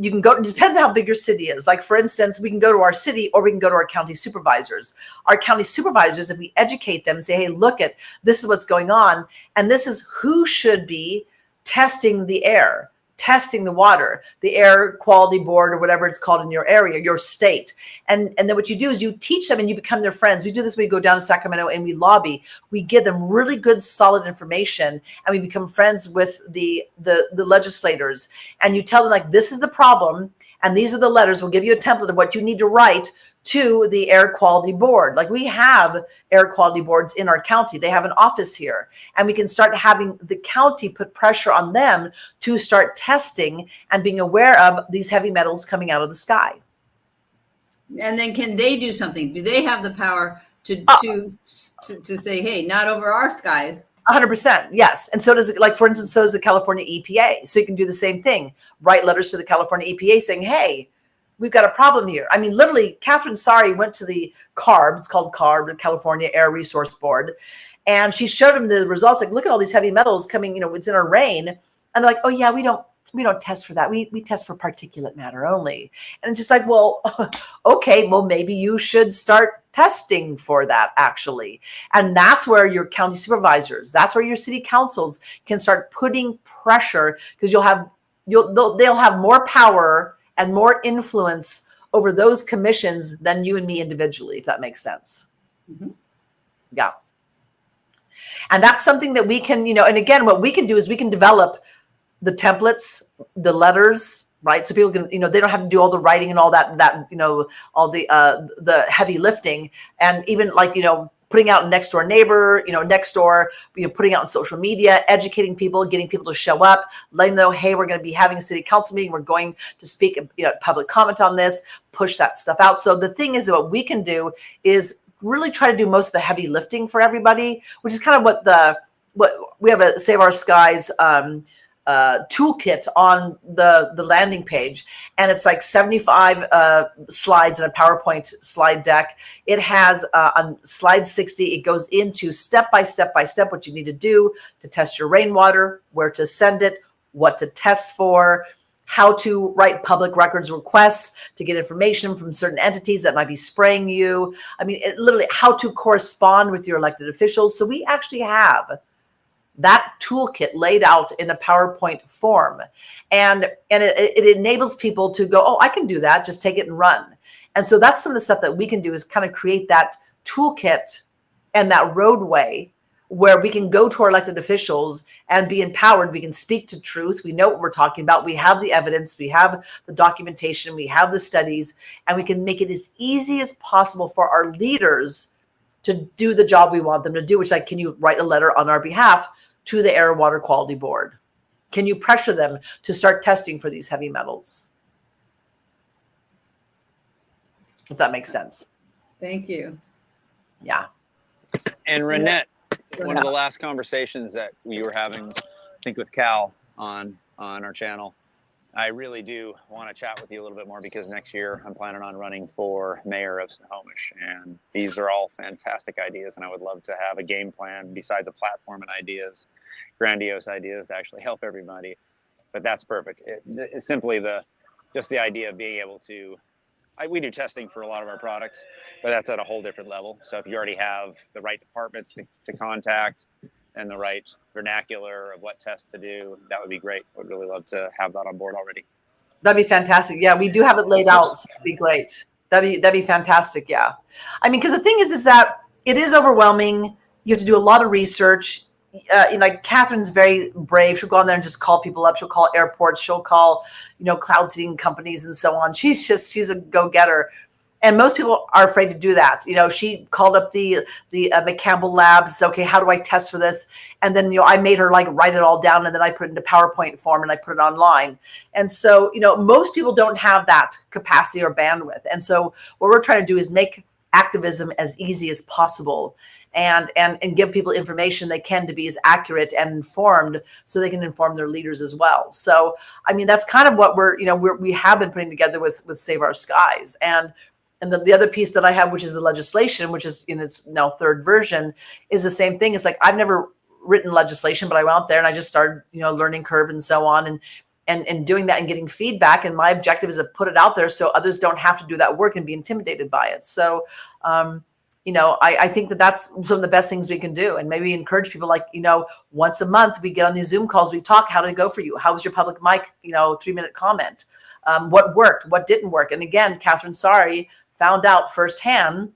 you can go. It depends on how big your city is. Like, for instance, we can go to our city, or we can go to our county supervisors. Our county supervisors, if we educate them, say, "Hey, look this is what's going on, and this is who should be testing the air, testing the water, the air quality board," or whatever it's called in your area, your state. And then what you do is you teach them and you become their friends. We do this when we go down to Sacramento and we lobby. We give them really good, solid information, and we become friends with the legislators. And you tell them, like, this is the problem, and these are the letters. We'll give you a template of what you need to write to the air quality board. Like, we have air quality boards in our county. They have an office here, and we can start having the county put pressure on them to start testing and being aware of these heavy metals coming out of the sky. And then can they do something? Do they have the power to say, hey, not over our skies? 100%, yes. And so does, like, for instance, so does the California EPA. So you can do the same thing. Write letters to the California EPA saying, hey, we've got a problem here. I mean, literally, Catherine Sari went to the CARB, it's called CARB, the California Air Resource Board, and she showed them the results. Like, look at all these heavy metals coming, it's in our rain. And they're like, oh yeah, we don't test for that. We test for particulate matter only. And it's just like, well, okay, well, maybe you should start testing for that, actually. And that's where your county supervisors, that's where your city councils can start putting pressure, because they'll have more power and more influence over those commissions than you and me individually, if that makes sense. Mm-hmm. Yeah. And that's something that we can, and again, what we can do is we can develop the templates, the letters, right? So people can, they don't have to do all the writing and all that, all the heavy lifting. And even like, putting out next door neighbor, next door, putting out on social media, educating people, getting people to show up, letting them know, hey, we're going to be having a city council meeting. We're going to speak, public comment on this, push that stuff out. So the thing is, what we can do is really try to do most of the heavy lifting for everybody, which is kind of what we have a Save Our Skies toolkit on the landing page, and it's like 75 slides in a PowerPoint slide deck. It has on slide 60, it goes into step by step what you need to do to test your rainwater, where to send it, what to test for, how to write public records requests to get information from certain entities that might be spraying you. I mean, literally how to correspond with your elected officials. So we actually have that toolkit laid out in a PowerPoint form. And it enables people to go, oh, I can do that. Just take it and run. And so that's some of the stuff that we can do, is kind of create that toolkit and that roadway where we can go to our elected officials and be empowered. We can speak to truth. We know what we're talking about. We have the evidence. We have the documentation. We have the studies. And we can make it as easy as possible for our leaders to do the job we want them to do, which, like, can you write a letter on our behalf to the Air Water Quality Board? Can you pressure them to start testing for these heavy metals? If that makes sense. Thank you. Yeah. And Reinette, one of the last conversations that we were having, I think with Cal on our channel, I really do want to chat with you a little bit more, because next year I'm planning on running for mayor of Snohomish, and these are all fantastic ideas, and I would love to have a game plan besides a platform and ideas, grandiose ideas to actually help everybody. But that's perfect. It's simply just the idea of being able to, we do testing for a lot of our products, but that's at a whole different level. So if you already have the right departments to contact, and the right vernacular of what tests to do, that would be great. Would really love to have that on board already. That'd be fantastic. Yeah, we do have it laid out. So that'd be great. That'd be fantastic. Yeah. I mean, because the thing is that it is overwhelming. You have to do a lot of research. Like Catherine's very brave. She'll go on there and just call people up. She'll call airports. She'll call, cloud seeding companies and so on. She's a go-getter. And most people are afraid to do that. She called up the McCampbell Labs. Okay, how do I test for this? And then, I made her like write it all down, and then I put it into PowerPoint form and I put it online. And so, most people don't have that capacity or bandwidth. And so what we're trying to do is make activism as easy as possible and give people information they can to be as accurate and informed so they can inform their leaders as well. So, I mean, that's kind of what we have been putting together with Save Our Skies. And the other piece that I have, which is the legislation, which is in its now third version, is the same thing. It's like, I've never written legislation, but I went out there and I just started, learning curve and so on and doing that and getting feedback. And my objective is to put it out there so others don't have to do that work and be intimidated by it. So, I think that's some of the best things we can do. And maybe encourage people like, once a month we get on these Zoom calls, we talk, how did it go for you? How was your public mic, 3-minute comment? What worked, what didn't work? And again, Catherine Sari found out firsthand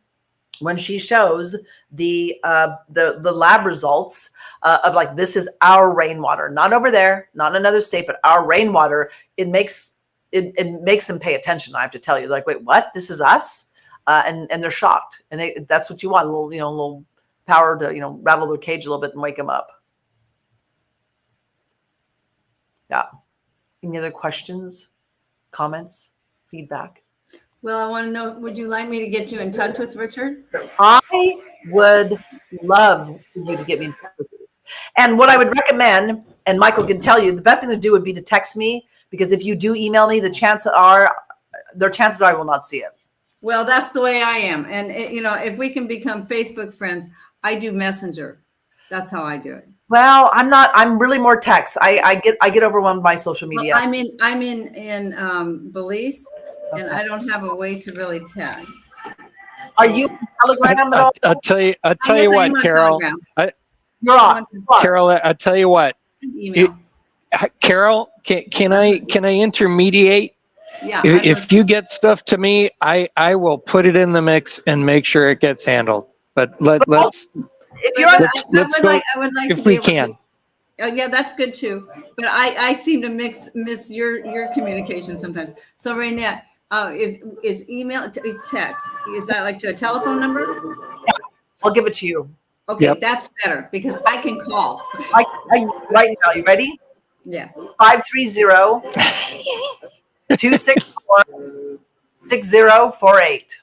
when she shows the lab results of like, this is our rainwater, not over there, not in another state, but our rainwater. It makes them pay attention. I have to tell you, like, wait, what? This is us? And they're shocked. And that's what you want, a little power to, rattle their cage a little bit and wake them up. Yeah. Any other questions, comments, feedback? Well, I want to know, would you like me to get you in touch with Richard? I would love for you to get me in touch with you. And what I would recommend, and Michael can tell you, the best thing to do would be to text me, because if you do email me, the chances are I will not see it. Well, that's the way I am. And, if we can become Facebook friends, I do Messenger. That's how I do it. Well, I'm really more text. I get overwhelmed by social media. Well, I'm in Belize, and I don't have a way to really text. Are you on Telegram at all? I'll tell you what, Carol. You're on. Carol, I'll tell you what. Email. Carol, can I intermediate? Yeah. If you get stuff to me, I will put it in the mix and make sure it gets handled. But let's if you're let's go I would like if to we be able can. To, oh, yeah, that's good too. But I seem to miss your communication sometimes. So Reinette, is email text? Is that like to a telephone number? Yeah, I'll give it to you. Okay, Yep. that's better because I can call. I right now. You ready? Yes. 530-264-6048.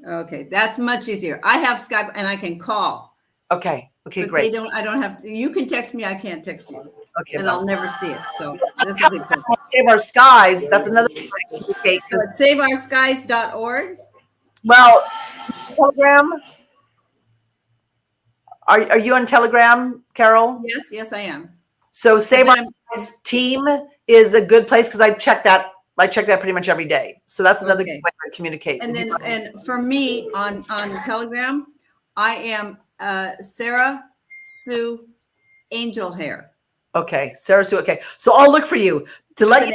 Okay, that's much easier. I have Skype and I can call. Okay, But great. I don't have. You can text me. I can't text you, Okay, and well, I'll never see it. So this tell is me a about Save Our Skies. That's another thing. Okay, So it's SaveOurSkies.org. well, Telegram. Are you on Telegram, Carol? Yes, I am. So Save Our I'm- Skies team is a good place because I check that pretty much every day. So that's another Okay. good way to communicate. And then, and for me on Telegram, I am Sarah Sue Angel Hair. Okay, Sarah Sue. Okay, so I'll look for you to let you.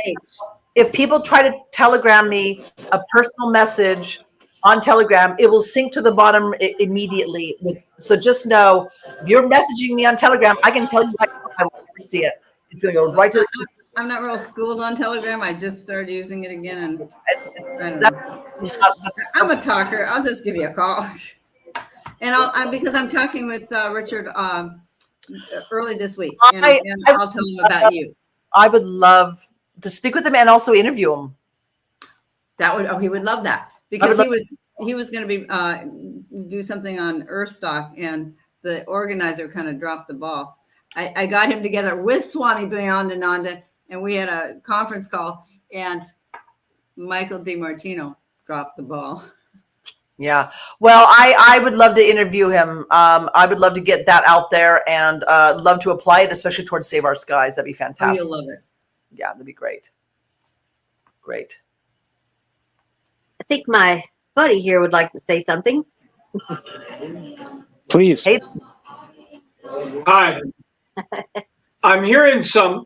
If people try to Telegram me a personal message on Telegram, it will sync to the bottom immediately. So just know, if you're messaging me on Telegram, I can tell you I will never see it. It's going to go right to the. I'm not real schooled on Telegram. I just started using it again, and I'm a talker. I'll just give you a call, and because I'm talking with Richard early this week, and I'll tell him about you. I would love to speak with him and also interview him. He would love that because he was going to be do something on Earthstock, and the organizer kind of dropped the ball. I got him together with Swami Bayandananda, and we had a conference call, and Michael DiMartino dropped the ball. Yeah. Well, I would love to interview him. I would love to get that out there and love to apply it, especially towards Save Our Skies. That'd be fantastic. Oh, you'll love it. Yeah, that'd be great. Great. I think my buddy here would like to say something. Please. Hey, Hi. I'm hearing some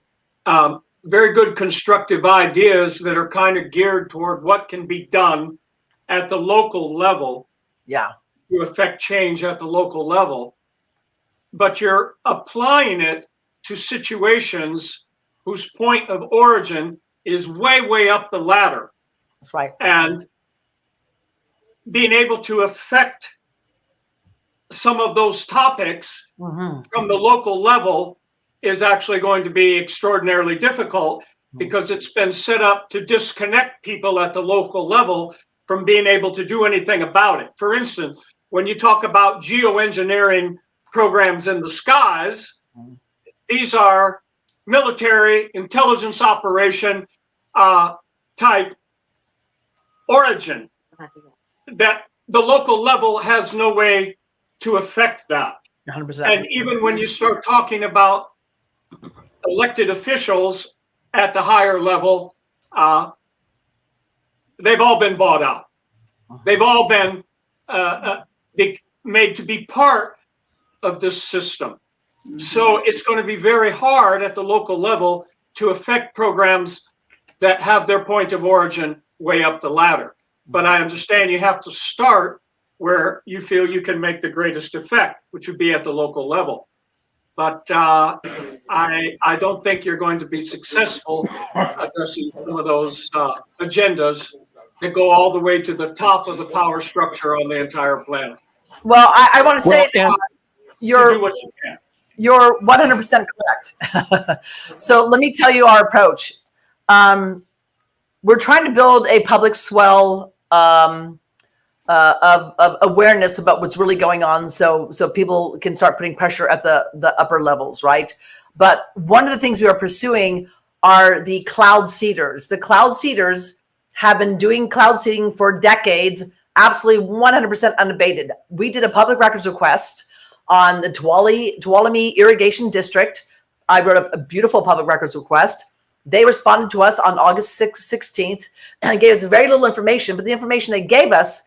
very good constructive ideas that are kind of geared toward what can be done at the local level Yeah. to affect change at the local level. But you're applying it to situations whose point of origin is way, way up the ladder. That's right. And being able to affect some of those topics Mm-hmm. from the local level is actually going to be extraordinarily difficult because it's been set up to disconnect people at the local level from being able to do anything about it. For instance, when you talk about geoengineering programs in the skies, these are military intelligence operation type origin that the local level has no way to affect that. 100%. And even when you start talking about elected officials at the higher level, they've all been bought out. They've all been made to be part of this system. So it's going to be very hard at the local level to affect programs that have their point of origin way up the ladder. But I understand you have to start where you feel you can make the greatest effect, which would be at the local level. But I don't think you're going to be successful addressing some of those agendas that go all the way to the top of the power structure on the entire planet. Well, I want to say to you're do what you can. You're 100% correct. So let me tell you our approach. We're trying to build a public swell of awareness about what's really going on, so people can start putting pressure at the upper levels, right? But one of the things we are pursuing are the cloud seeders. The cloud seeders have been doing cloud seeding for decades, absolutely 100% unabated. We did a public records request on the Tuolumne Irrigation District. I wrote a beautiful public records request. They responded to us on August 16th and gave us very little information, but the information they gave us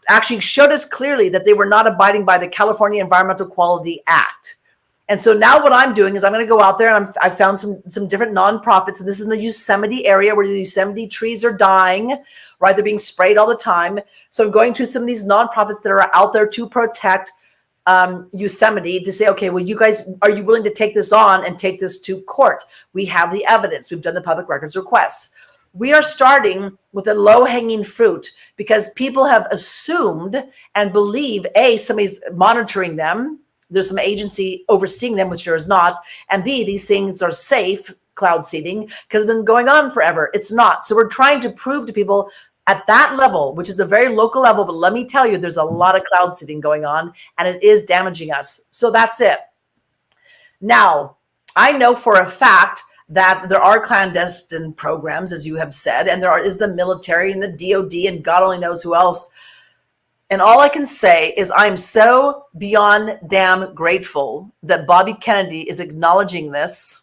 actually showed us clearly that they were not abiding by the California Environmental Quality Act. And so now what I'm doing is I'm going to go out there and I found some different nonprofits, and this is in the Yosemite area where the Yosemite trees are dying, right? They're being sprayed all the time. So I'm going to some of these nonprofits that are out there to protect Yosemite, to say, okay, well, you guys, are you willing to take this on and take this to court? We have the evidence. We've done the public records requests. We are starting with a low-hanging fruit because people have assumed and believe, A, somebody's monitoring them. There's some agency overseeing them, which there is not. And B, these things are safe, cloud seeding, because it's been going on forever. It's not. So we're trying to prove to people at that level, which is a very local level, but let me tell you, there's a lot of cloud seeding going on, and it is damaging us. So that's it. Now, I know for a fact that there are clandestine programs, as you have said, and there is the military and the DOD and God only knows who else. And all I can say is I'm so beyond damn grateful that Bobby Kennedy is acknowledging this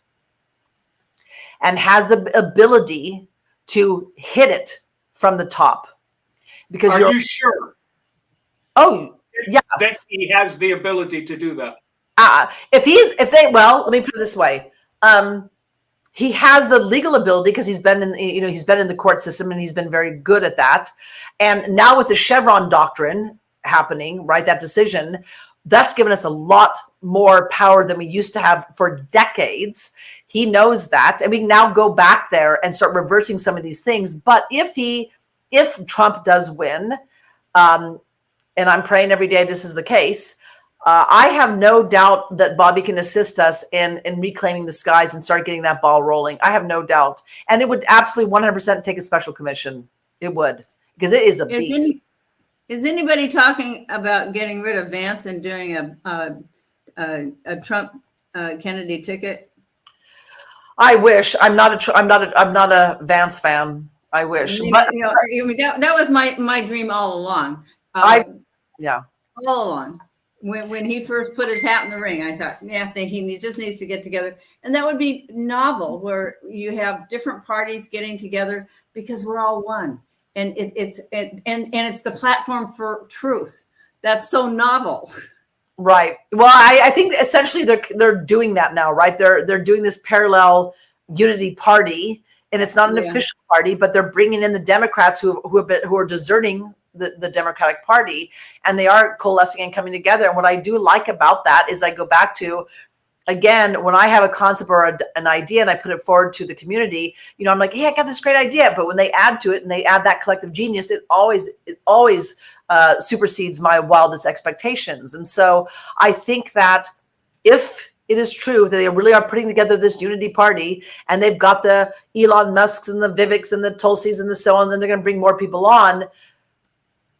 and has the ability to hit it from the top. Because Are you sure? Oh, yes. That he has the ability to do that. Well, let me put it this way. He has the legal ability because he's been in the court system and he's been very good at that. And now with the Chevron doctrine happening, right, that decision, that's given us a lot more power than we used to have for decades. He knows that, and we can now go back there and start reversing some of these things. But if Trump does win, and I'm praying every day this is the case, I have no doubt that Bobby can assist us in reclaiming the skies and start getting that ball rolling. I have no doubt. And it would absolutely 100% take a special commission. It would, because it is a beast. Is anybody talking about getting rid of Vance and doing a Trump Kennedy ticket? I wish. I'm not a Vance fan. I wish. But that was my dream all along. Yeah. All along. When he first put his hat in the ring, I thought, yeah, he just needs to get together. And that would be novel, where you have different parties getting together because we're all one. And it's the platform for truth. That's so novel. Right. Well, I think essentially they're doing that now, right? They're doing this parallel unity party, and it's not an official party, but they're bringing in the Democrats who are deserting the Democratic Party, and they are coalescing and coming together. And what I do like about that is I go back to, again, when I have a concept or an idea and I put it forward to the community, I'm like, yeah, I got this great idea. But when they add to it and they add that collective genius, it always supersedes my wildest expectations. And so I think that if it is true that they really are putting together this unity party, and they've got the Elon Musks and the Viviks and the Tulsis and the so on, and then they're going to bring more people on,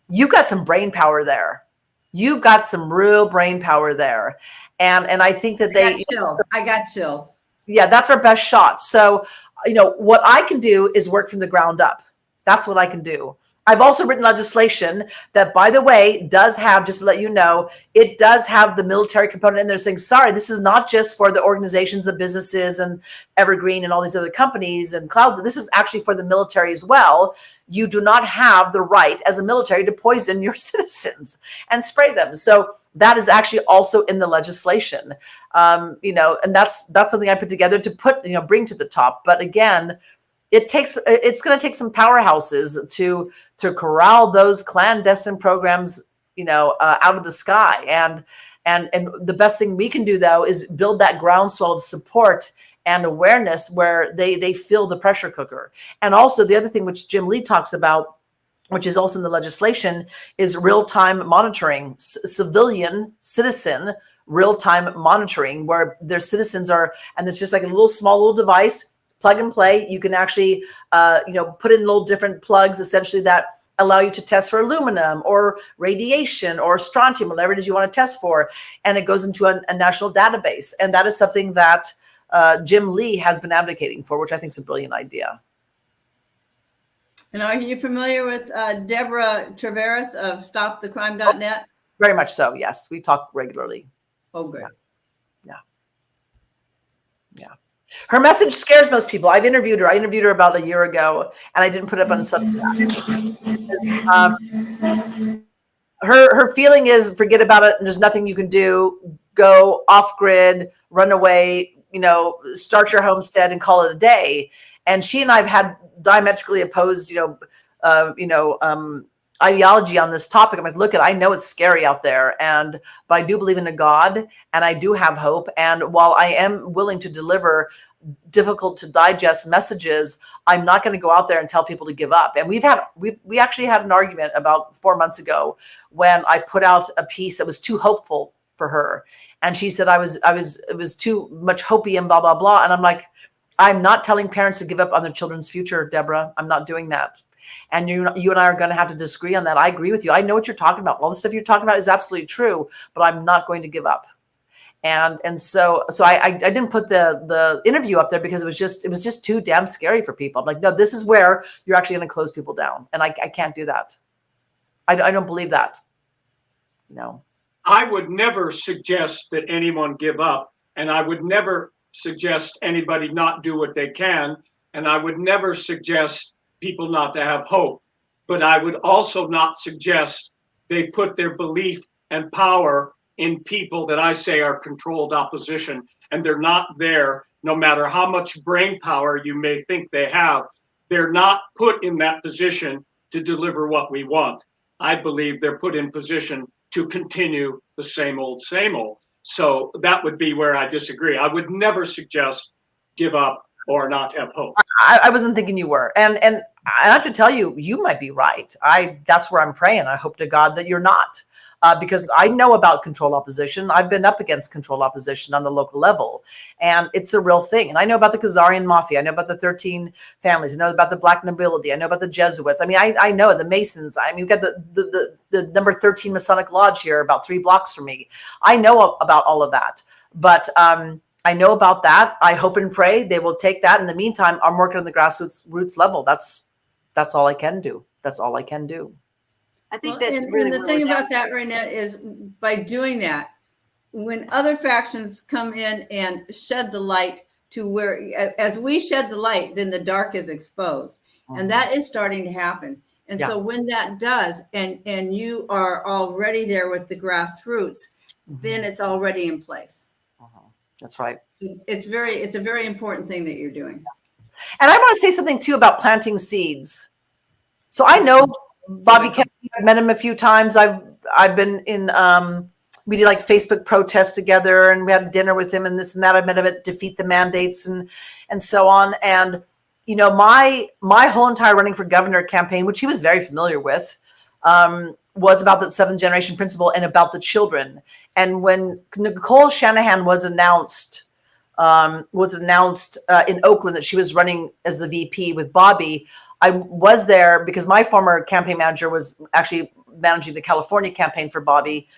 you've got some brain power there. You've got some real brain power there. And I think that I got chills. Yeah, that's our best shot. So, what I can do is work from the ground up. That's what I can do. I've also written legislation that, by the way, does have, just to let you know, it does have the military component in there saying, sorry, this is not just for the organizations, the businesses and Evergreen and all these other companies and cloud. This is actually for the military as well. You do not have the right as a military to poison your citizens and spray them. So that is actually also in the legislation, and that's something I put together to bring to the top. But again, it's going to take some powerhouses to corral those clandestine programs, out of the sky. And the best thing we can do, though, is build that groundswell of support and awareness where they feel the pressure cooker. And also the other thing, which Jim Lee talks about, which is also in the legislation, is real-time monitoring, citizen real-time monitoring, where their citizens are, and it's just like a small device, plug and play. You can actually, put in little different plugs, essentially, that allow you to test for aluminum or radiation or strontium, whatever it is you want to test for. And it goes into a national database. And that is something that Jim Lee has been advocating for, which I think is a brilliant idea. And are you familiar with Deborah Traveris of StopTheCrime.net? Very much so, yes. We talk regularly. Oh, good. Yeah. Her message scares most people. I've interviewed her. I interviewed her about a year ago, and I didn't put it up on Substack. Her feeling is, forget about it, and there's nothing you can do. Go off grid, run away, start your homestead and call it a day. And she and I have had diametrically opposed, ideology on this topic. I'm like, look, I know it's scary out there, but I do believe in a God, and I do have hope. And while I am willing to deliver difficult to digest messages, I'm not going to go out there and tell people to give up. And we actually had an argument about 4 months ago when I put out a piece that was too hopeful for her, and she said it was too much hopium, blah blah blah. And I'm like, I'm not telling parents to give up on their children's future, Deborah. I'm not doing that. And you and I are going to have to disagree on that. I agree with you. I know what you're talking about. All the stuff you're talking about is absolutely true, but I'm not going to give up. And so I didn't put the interview up there because it was just too damn scary for people. I'm like, no, this is where you're actually going to close people down, and I can't do that. I don't believe that. No. I would never suggest that anyone give up, and I would never suggest anybody not do what they can, and I would never suggest people not to have hope. But I would also not suggest they put their belief and power in people that I say are controlled opposition, and they're not there. No matter how much brain power you may think they have, they're not put in that position to deliver what we want. I believe they're put in position to continue the same old, same old. So that would be where I disagree. I would never suggest give up or not have hope. I wasn't thinking you were. And I have to tell you, you might be right. That's where I'm praying. I hope to God that you're not. Because I know about controlled opposition. I've been up against controlled opposition on the local level, and it's a real thing. And I know about the Khazarian Mafia. I know about the 13 families. I know about the Black nobility. I know about the Jesuits. I mean, I know the Masons. I mean, we've got the number 13 Masonic Lodge here about 3 blocks from me. I know about all of that. But I know about that. I hope and pray they will take that. In the meantime, I'm working on the grassroots level. That's all I can do. That's all I can do. I think Well, that's and, really and the thing about that, Reinette, is by doing that, when other factions come in and shed the light to where, as we shed the light, then the dark is exposed. And that is starting to happen. And so when that does, and you are already there with the grassroots, then it's already in place. That's right. So it's a very important thing that you're doing. And I want to say something too about planting seeds. So I know Bobby Kennedy. I've met him a few times. I've been in we did like Facebook protests together, and we had dinner with him and this and that. I met him at Defeat the Mandates and so on. And you know, my whole entire running for governor campaign, which he was very familiar with, was about the 7th generation principle and about the children. And when Nicole Shanahan was announced in Oakland that she was running as the VP with Bobby, I was there because my former campaign manager was actually managing the California campaign for Bobby.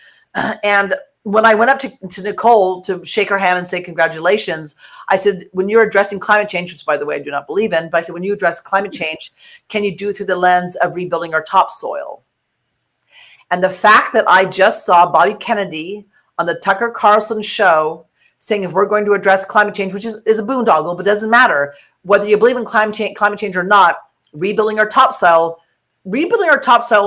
And when I went up to Nicole to shake her hand and say congratulations, I said, when you're addressing climate change, which by the way I do not believe in, but I said, when you address climate change, can you do it through the lens of rebuilding our topsoil? And the fact that I just saw Bobby Kennedy on the Tucker Carlson show saying if we're going to address climate change, which is a boondoggle, but doesn't matter whether you believe in climate change or not, rebuilding our topsoil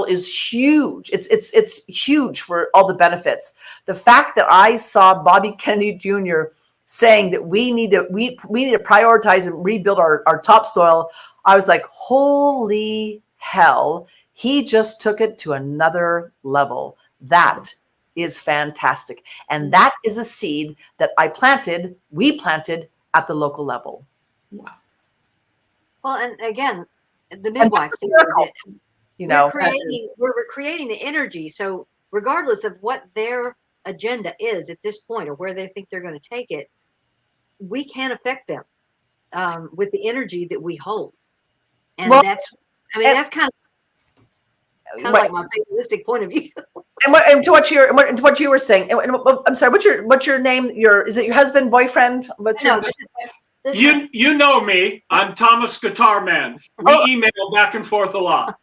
is huge. It's huge for all the benefits. The fact that I saw Bobby Kennedy Jr. saying that we need to prioritize and rebuild our topsoil, I was like, holy hell, he just took it to another level. That is fantastic. And that is a seed that we planted at the local level. Wow. Well, and again, the midwife thing is that, you know, we're creating the energy. So regardless of what their agenda is at this point or where they think they're going to take it, we can affect them with the energy that we hold. And that's kind of like my fatalistic point of view. And to what you were saying, I'm sorry, what's your name? Is it your husband, boyfriend? You know me. I'm Thomas Guitar Man. We email back and forth a lot.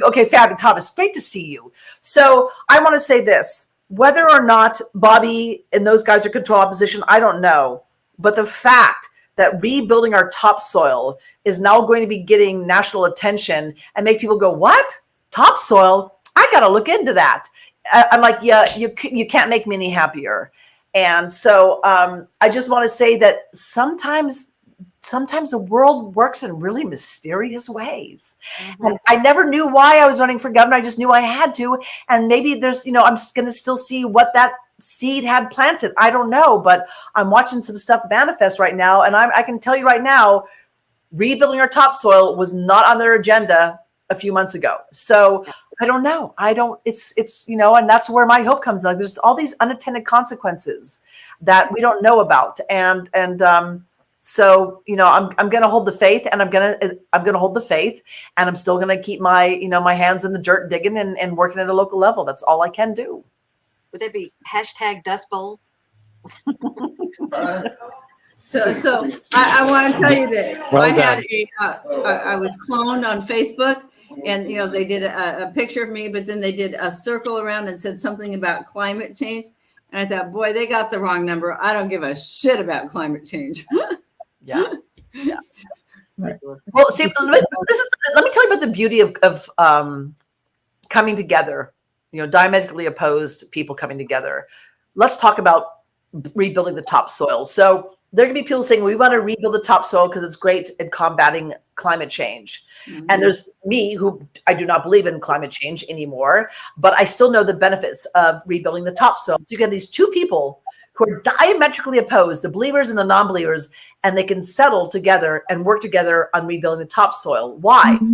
Okay, fabulous, Thomas. Great to see you. So I want to say this: whether or not Bobby and those guys are control opposition, I don't know. But the fact that rebuilding our topsoil is now going to be getting national attention and make people go, "What? Topsoil? I got to look into that." I'm like, yeah, you can't make me any happier. And so I just want to say that sometimes the world works in really mysterious ways. Mm-hmm. And I never knew why I was running for governor. I just knew I had to. And maybe there's, I'm going to still see what that seed had planted. I don't know, but I'm watching some stuff manifest right now. And I can tell you right now, rebuilding our topsoil was not on their agenda a few months ago. So I don't know. It's and that's where my hope comes in. There's all these unintended consequences that we don't know about. And so, I'm going to hold the faith, and I'm going to hold the faith, and I'm still going to keep my, my hands in the dirt digging and working at a local level. That's all I can do. Would that be #Dust Bowl? So I want to tell you that I was cloned on Facebook. And, they did a picture of me, but then they did a circle around and said something about climate change. And I thought, boy, they got the wrong number. I don't give a shit about climate change. Yeah. Right. Well, see, let me tell you about the beauty of coming together, diametrically opposed people coming together. Let's talk about rebuilding the topsoil. So there are going to be people saying, we want to rebuild the topsoil because it's great at combating climate change. Mm-hmm. And there's me, who I do not believe in climate change anymore, but I still know the benefits of rebuilding the topsoil. So you get these two people who are diametrically opposed, the believers and the non-believers, and they can settle together and work together on rebuilding the topsoil. Why? Mm-hmm.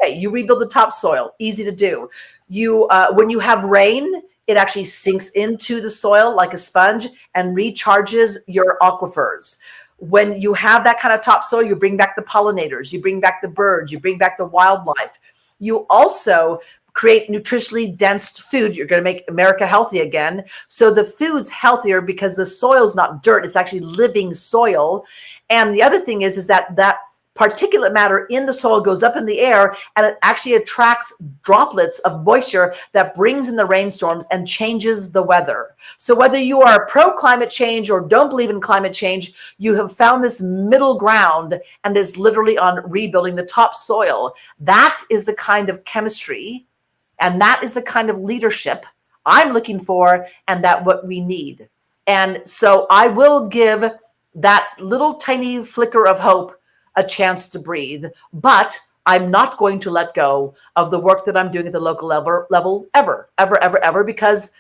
Okay, you rebuild the topsoil, easy to do. When you have rain, it actually sinks into the soil like a sponge and recharges your aquifers. When you have that kind of topsoil, you bring back the pollinators, you bring back the birds, you bring back the wildlife. You also create nutritionally dense food. You're going to make America healthy again. So the food's healthier because the soil's not dirt, it's actually living soil. And the other thing is that particulate matter in the soil goes up in the air, and it actually attracts droplets of moisture that brings in the rainstorms and changes the weather. So whether you are pro climate change or don't believe in climate change, you have found this middle ground, and is literally on rebuilding the topsoil. That is the kind of chemistry, and that is the kind of leadership I'm looking for and that what we need. And so I will give that little tiny flicker of hope a chance to breathe, but I'm not going to let go of the work that I'm doing at the local level ever, because,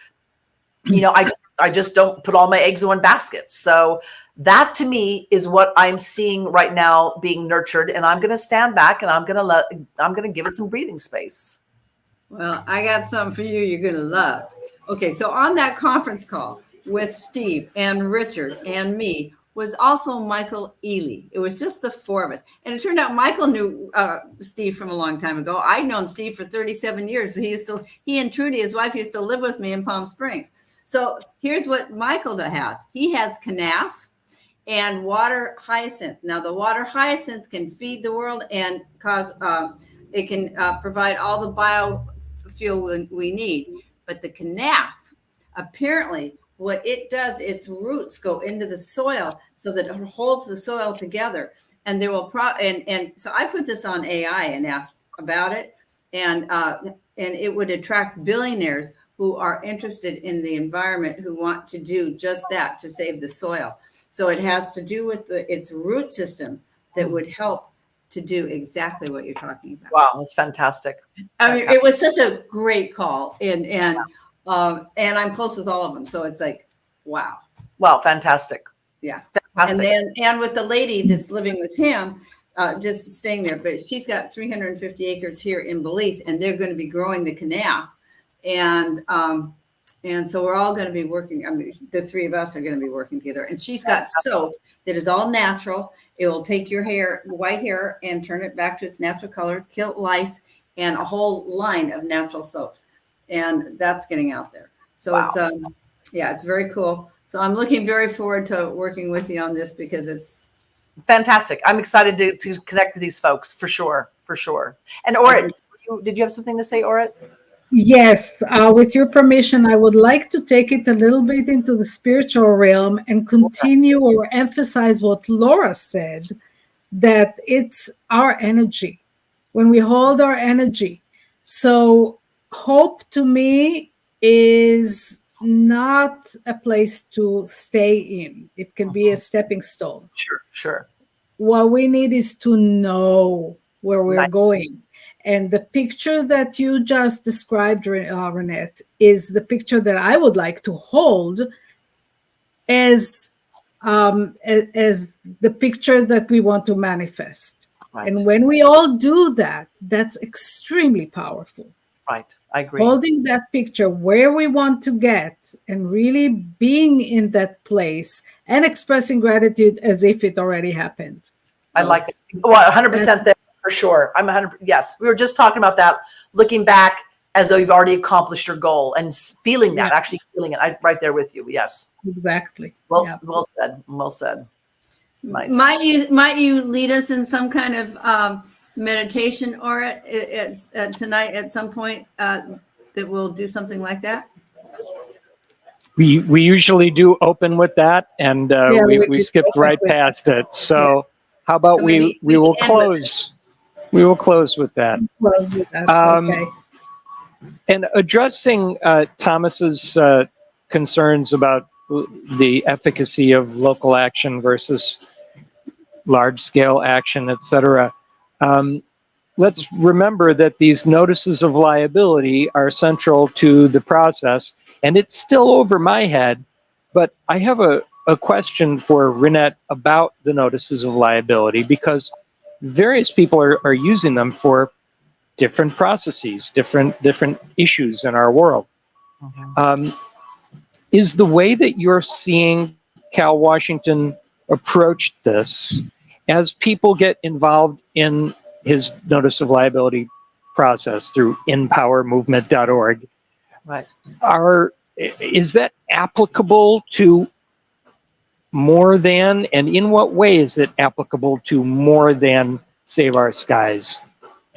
you know, I just don't put all my eggs in one basket. So that to me is what I'm seeing right now being nurtured, and I'm going to stand back and I'm going to give it some breathing space. Well, I got something for you you're going to love. Okay, so on that conference call with Steve and Richard and me was also Michael Ely. It was just the four of us. And it turned out Michael knew Steve from a long time ago. I'd known Steve for 37 years. He and Trudy, his wife, used to live with me in Palm Springs. So here's what Michael has. He has CNAF and water hyacinth. Now the water hyacinth can feed the world and cause, it can provide all the biofuel we need. But the CNAF, apparently what it does, its roots go into the soil so that it holds the soil together. And there will and so I put this on AI and asked about it, and it would attract billionaires who are interested in the environment, who want to do just that, to save the soil. So it has to do with its root system that would help to do exactly what you're talking about. Wow, that's fantastic. I mean, it was such a great call, and I'm close with all of them, so it's like, wow. Wow, fantastic. Yeah. Fantastic. And with the lady that's living with him, just staying there, but she's got 350 acres here in Belize, and they're going to be growing the CNAF. And so we're all going to be working. I mean, the three of us are going to be working together. And she's got soap that is all natural. It will take your hair, white hair, and turn it back to its natural color, kill lice, and a whole line of natural soaps. And that's getting out there. So wow. It's very cool. So I'm looking very forward to working with you on this, because it's fantastic. I'm excited to connect with these folks for sure. And Orit, did you have something to say, Orit? Yes, with your permission, I would like to take it a little bit into the spiritual realm and continue or emphasize what Laura said, that it's our energy, when we hold our energy. So hope to me is not a place to stay in. It can be a stepping stone. Sure. What we need is to know where we're going. And the picture that you just described, Reinette, is the picture that I would like to hold as the picture that we want to manifest. Right. And when we all do that, that's extremely powerful. Right, I agree. Holding that picture where we want to get and really being in that place and expressing gratitude as if it already happened. I like it. Well, 100% there. For sure. I'm 100%. Yes. We were just talking about that, looking back as though you've already accomplished your goal and feeling that, actually feeling it. I'm right there with you. Yes. Exactly. Well said. Well said. Nice. Might you lead us in some kind of meditation, or tonight at some point that we'll do something like that? We usually do open with that, and we skipped right past it. So how about we will close? We will close with that. Okay. And addressing Thomas's concerns about the efficacy of local action versus large-scale action, etc. Let's remember that these notices of liability are central to the process, and it's still over my head, but I have a question for Reinette about the notices of liability, because various people are using them for different processes, different issues in our world. Is the way that you're seeing Cal Washington approach this, as people get involved in his notice of liability process through empowermovement.org, right, is that applicable to more than, and in what way is it applicable to more than Save Our Skies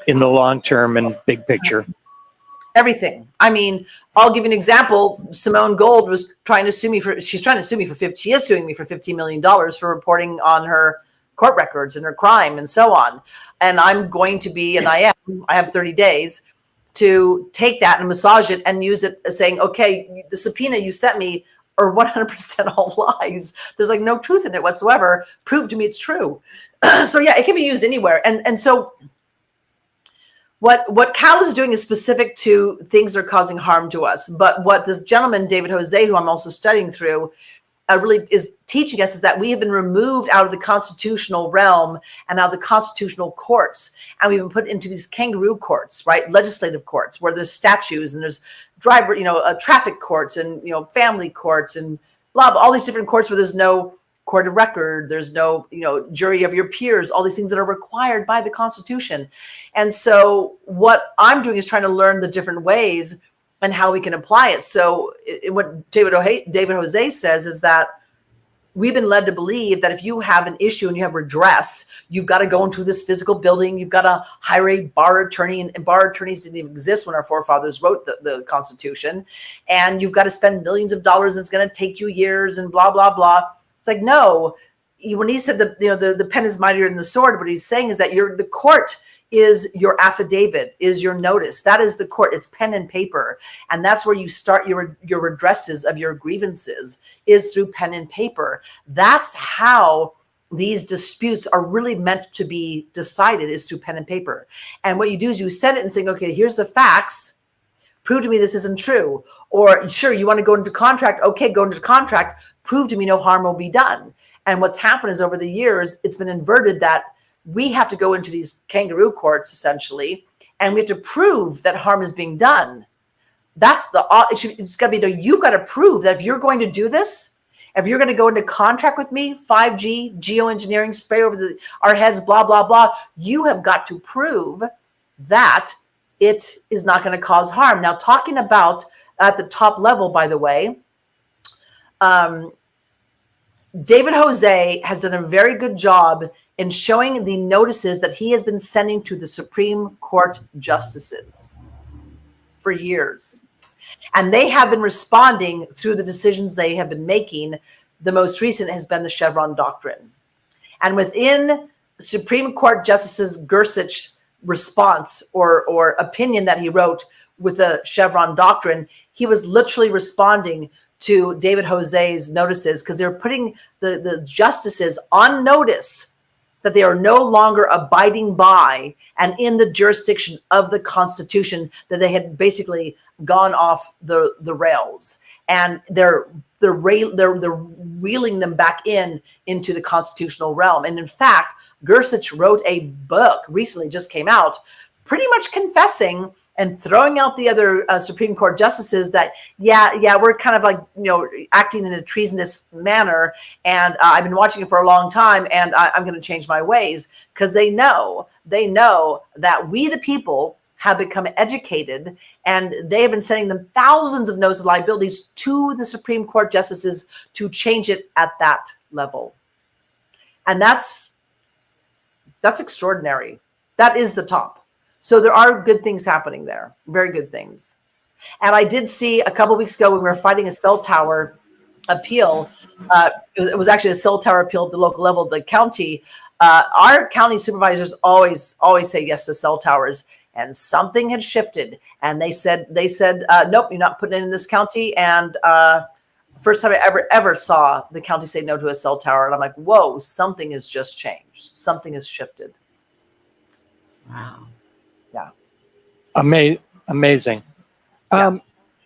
in the long term and big picture? Everything. I mean, I'll give you an example. Simone Gold was trying to sue me she is suing me for $15 million for reporting on her court records and her crime and so on. And I'm going to be, and I have 30 days. to take that and massage it and use it as saying, okay, the subpoena you sent me are 100% all lies. There's like no truth in it whatsoever. Prove to me it's true. So yeah, it can be used anywhere. And so what Cal is doing is specific to things that are causing harm to us. But what this gentleman, David Jose, who I'm also studying through, really is teaching us is that we have been removed out of the constitutional realm and out of the constitutional courts. And we've been put into these kangaroo courts, right? Legislative courts where there's statutes and there's traffic courts and, family courts and blah, all these different courts where there's no court of record, there's no, jury of your peers, all these things that are required by the Constitution. And so what I'm doing is trying to learn the different ways and how we can apply it. So what David Jose says is that we've been led to believe that if you have an issue and you have redress, you've got to go into this physical building, you've got to hire a bar attorney, and bar attorneys didn't even exist when our forefathers wrote the Constitution, and you've got to spend millions of dollars and it's going to take you years and blah, blah, blah. It's like, no, when he said the pen is mightier than the sword, what he's saying is that the court is your affidavit, is your notice. That is the court. It's pen and paper. And that's where you start your redresses of your grievances, is through pen and paper. That's how these disputes are really meant to be decided, is through pen and paper. And what you do is you send it and say, okay, here's the facts. Prove to me this isn't true. Or sure, you want to go into contract. Okay, go into contract. Prove to me no harm will be done. And what's happened is over the years, it's been inverted that we have to go into these kangaroo courts essentially, and we have to prove that harm is being done. That's it's got to be, you've got to prove that if you're going to do this, if you're going to go into contract with me, 5G, geoengineering, spray over our heads, blah, blah, blah, you have got to prove that it is not going to cause harm. Now, talking about at the top level, by the way, David Jose has done a very good job in showing the notices that he has been sending to the Supreme Court justices for years. And they have been responding through the decisions they have been making. The most recent has been the Chevron doctrine. And within Supreme Court Justice Gorsuch's response or opinion that he wrote with the Chevron doctrine, he was literally responding to David Jose's notices because they're putting the justices on notice that they are no longer abiding by and in the jurisdiction of the Constitution, that they had basically gone off the rails, and they're reeling them back into the constitutional realm. And in fact, Gorsuch wrote a book recently, just came out, pretty much confessing and throwing out the other Supreme Court justices that, yeah, we're kind of like, acting in a treasonous manner. And I've been watching it for a long time, and I'm going to change my ways, because they know that we, the people, have become educated, and they have been sending them thousands of notices of liabilities to the Supreme Court justices to change it at that level. And that's extraordinary. That is the top. So there are good things happening there, very good things. And I did see a couple of weeks ago when we were fighting a cell tower appeal, it was actually a cell tower appeal at the local level of the county. Our county supervisors always say yes to cell towers, and something had shifted. And they said, nope, you're not putting it in this county. And first time I ever saw the county say no to a cell tower. And I'm like, whoa, something has just changed. Something has shifted. Wow. Yeah. Amazing. Yeah.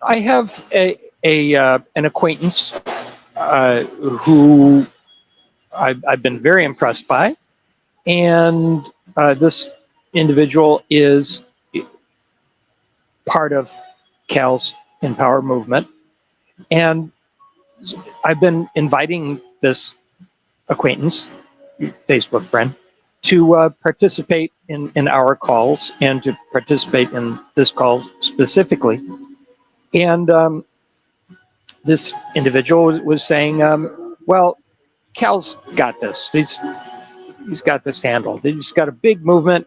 I have an acquaintance who I've been very impressed by, and this individual is part of Cal's Empower movement, and I've been inviting this acquaintance, Facebook friend, to participate in our calls and to participate in this call specifically. And this individual was saying, well, Cal's got this. He's got this handled. He's got a big movement.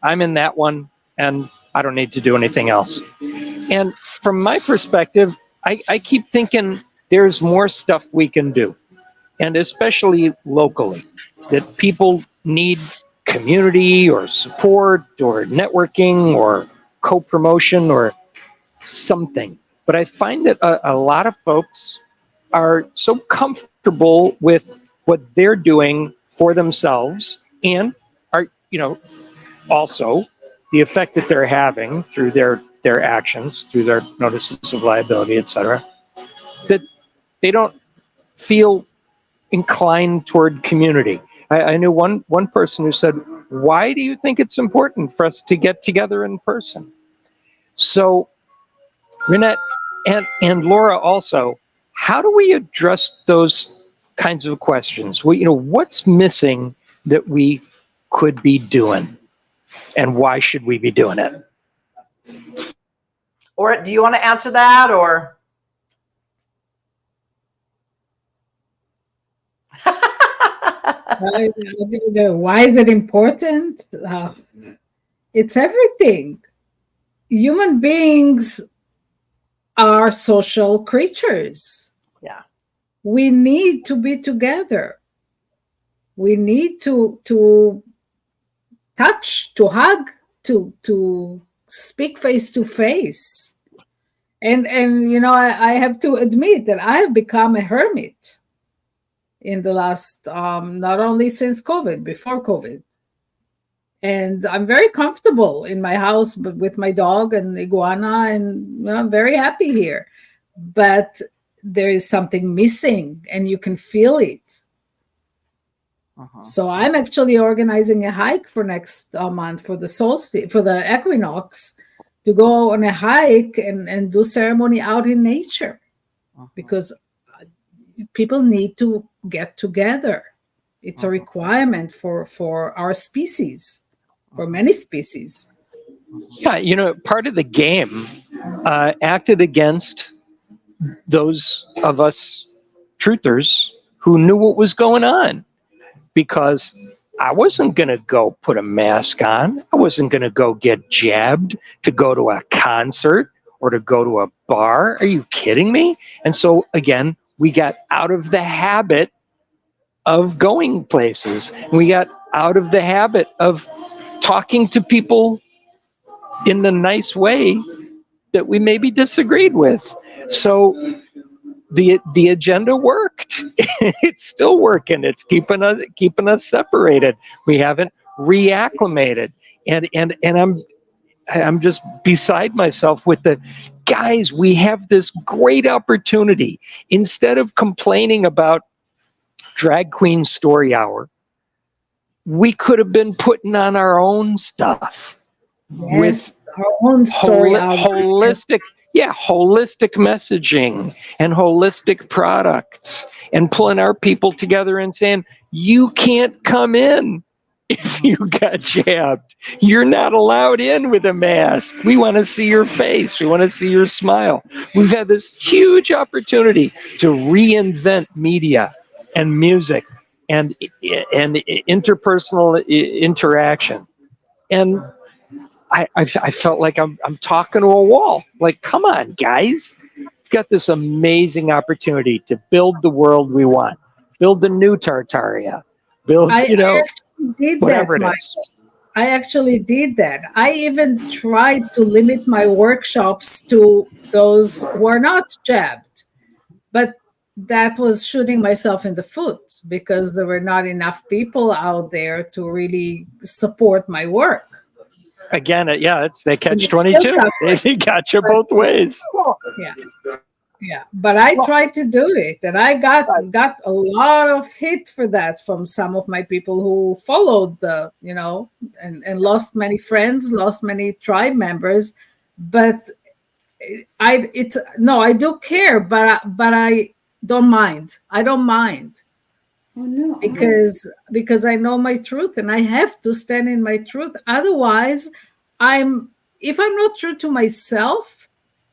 I'm in that one, and I don't need to do anything else. And from my perspective, I keep thinking there's more stuff we can do, and especially locally, that people need community or support or networking or co-promotion or something. But I find that a lot of folks are so comfortable with what they're doing for themselves and are, also the effect that they're having through their actions, through their notices of liability, etc., that they don't feel inclined toward community. I knew one person who said, "Why do you think it's important for us to get together in person?" So, Reinette and Laura also, how do we address those kinds of questions? What's missing that we could be doing, and why should we be doing it? Or do you want to answer that, or? Why is it important? It's everything. Human beings are social creatures. Yeah. We need to be together. We need to touch, to hug, to speak face to face. And I have to admit that I have become a hermit in the last, not only since COVID, before COVID. And I'm very comfortable in my house with my dog and iguana, and I'm very happy here. But there is something missing, and you can feel it. So I'm actually organizing a hike for next month for the solstice, for the equinox, to go on a hike and do ceremony out in nature, because people need to get together. It's a requirement for our species, for many species. Yeah, part of the game acted against those of us truthers who knew what was going on, because I wasn't going to go put a mask on. I wasn't going to go get jabbed to go to a concert or to go to a bar. Are you kidding me? And so, again, we got out of the habit of going places. We got out of the habit of talking to people in the nice way that we maybe disagreed with. So the agenda worked. It's still working. It's keeping us separated. We haven't reacclimated. And I'm just beside myself with the guys. We have this great opportunity. Instead of complaining about Drag Queen Story Hour, we could have been putting on our own stuff. Yes, with our own story. Holistic messaging and holistic products, and pulling our people together and saying, you can't come in if you got jabbed. You're not allowed in with a mask. We want to see your face. We want to see your smile. We've had this huge opportunity to reinvent media and music and interpersonal interaction. And I felt like I'm talking to a wall. Like, come on, guys. We've got this amazing opportunity to build the world we want. Build the new Tartaria. Build, whatever it is. I actually did that. I even tried to limit my workshops to those who are not jabbed. But that was shooting myself in the foot, because there were not enough people out there to really support my work. Again, it's they catch 22. They got you both ways. Yeah. But I tried to do it, and I got a lot of hit for that from some of my people who followed and lost many friends, lost many tribe members. But I do care, but I don't mind. I don't mind. Oh, no. Because I know my truth, and I have to stand in my truth. Otherwise, if I'm not true to myself,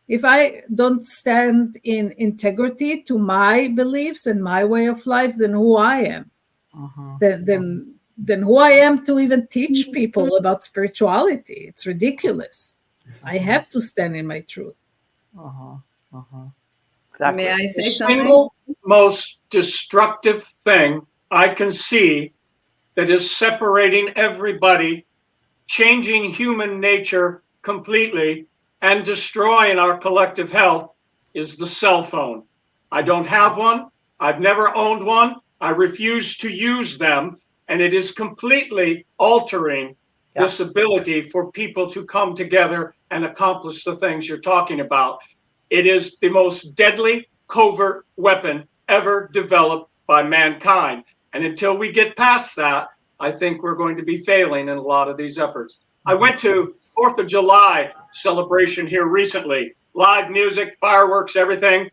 if I don't stand in integrity to my beliefs and my way of life, then who I am? Then who I am to even teach people about spirituality? It's ridiculous. I have to stand in my truth. Exactly. May I say The something? single most destructive thing I can see that is separating everybody, changing human nature completely and destroying our collective health is the cell phone. I don't have one. I've never owned one. I refuse to use them. And it is completely altering this ability for people to come together and accomplish the things you're talking about. It is the most deadly covert weapon ever developed by mankind. And until we get past that, I think we're going to be failing in a lot of these efforts. I went to 4th of July celebration here recently. Live music, fireworks, everything.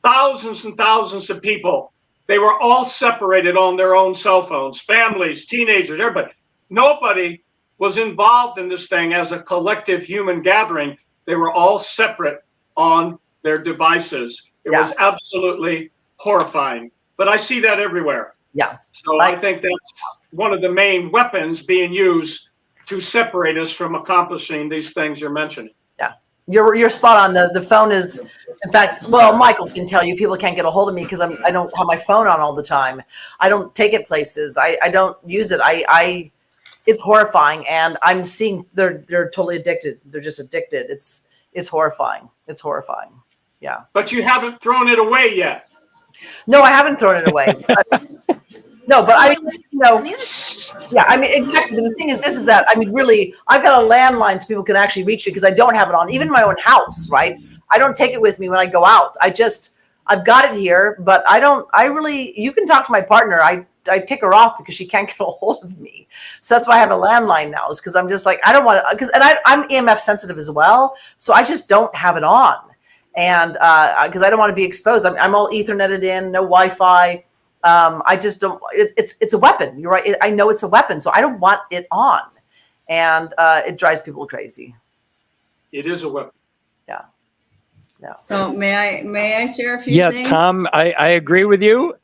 Thousands and thousands of people. They were all separated on their own cell phones, families, teenagers, everybody. Nobody was involved in this thing as a collective human gathering. They were all separate on their devices. It was absolutely horrifying. But I see that everywhere. Yeah. So I think that's one of the main weapons being used to separate us from accomplishing these things you're mentioning. Yeah, you're spot on. The phone is, in fact, well, Michael can tell you, people can't get a hold of me because I don't have my phone on all the time. I don't take it places. I don't use it. It's horrifying, and I'm seeing they're totally addicted. They're just addicted. It's horrifying. It's horrifying. Yeah. But you haven't thrown it away yet. No, I haven't thrown it away. No, but I mean, yeah, I mean, exactly. The thing is, this is that, I mean, really, I've got a landline so people can actually reach me because I don't have it on, even in my own house, right? I don't take it with me when I go out. I've got it here, but you can talk to my partner. I take her off because she can't get a hold of me. So that's why I have a landline now, is because I'm just like, I don't want to, I'm EMF sensitive as well. So I just don't have it on. And because I don't want to be exposed. I'm all Ethernetted in, no Wi-Fi. I just don't, it's a weapon. You're right. I know it's a weapon, so I don't want it on. And it drives people crazy. It is a weapon. Yeah. Yeah. So may I share a few things? Yeah, Tom, I agree with you.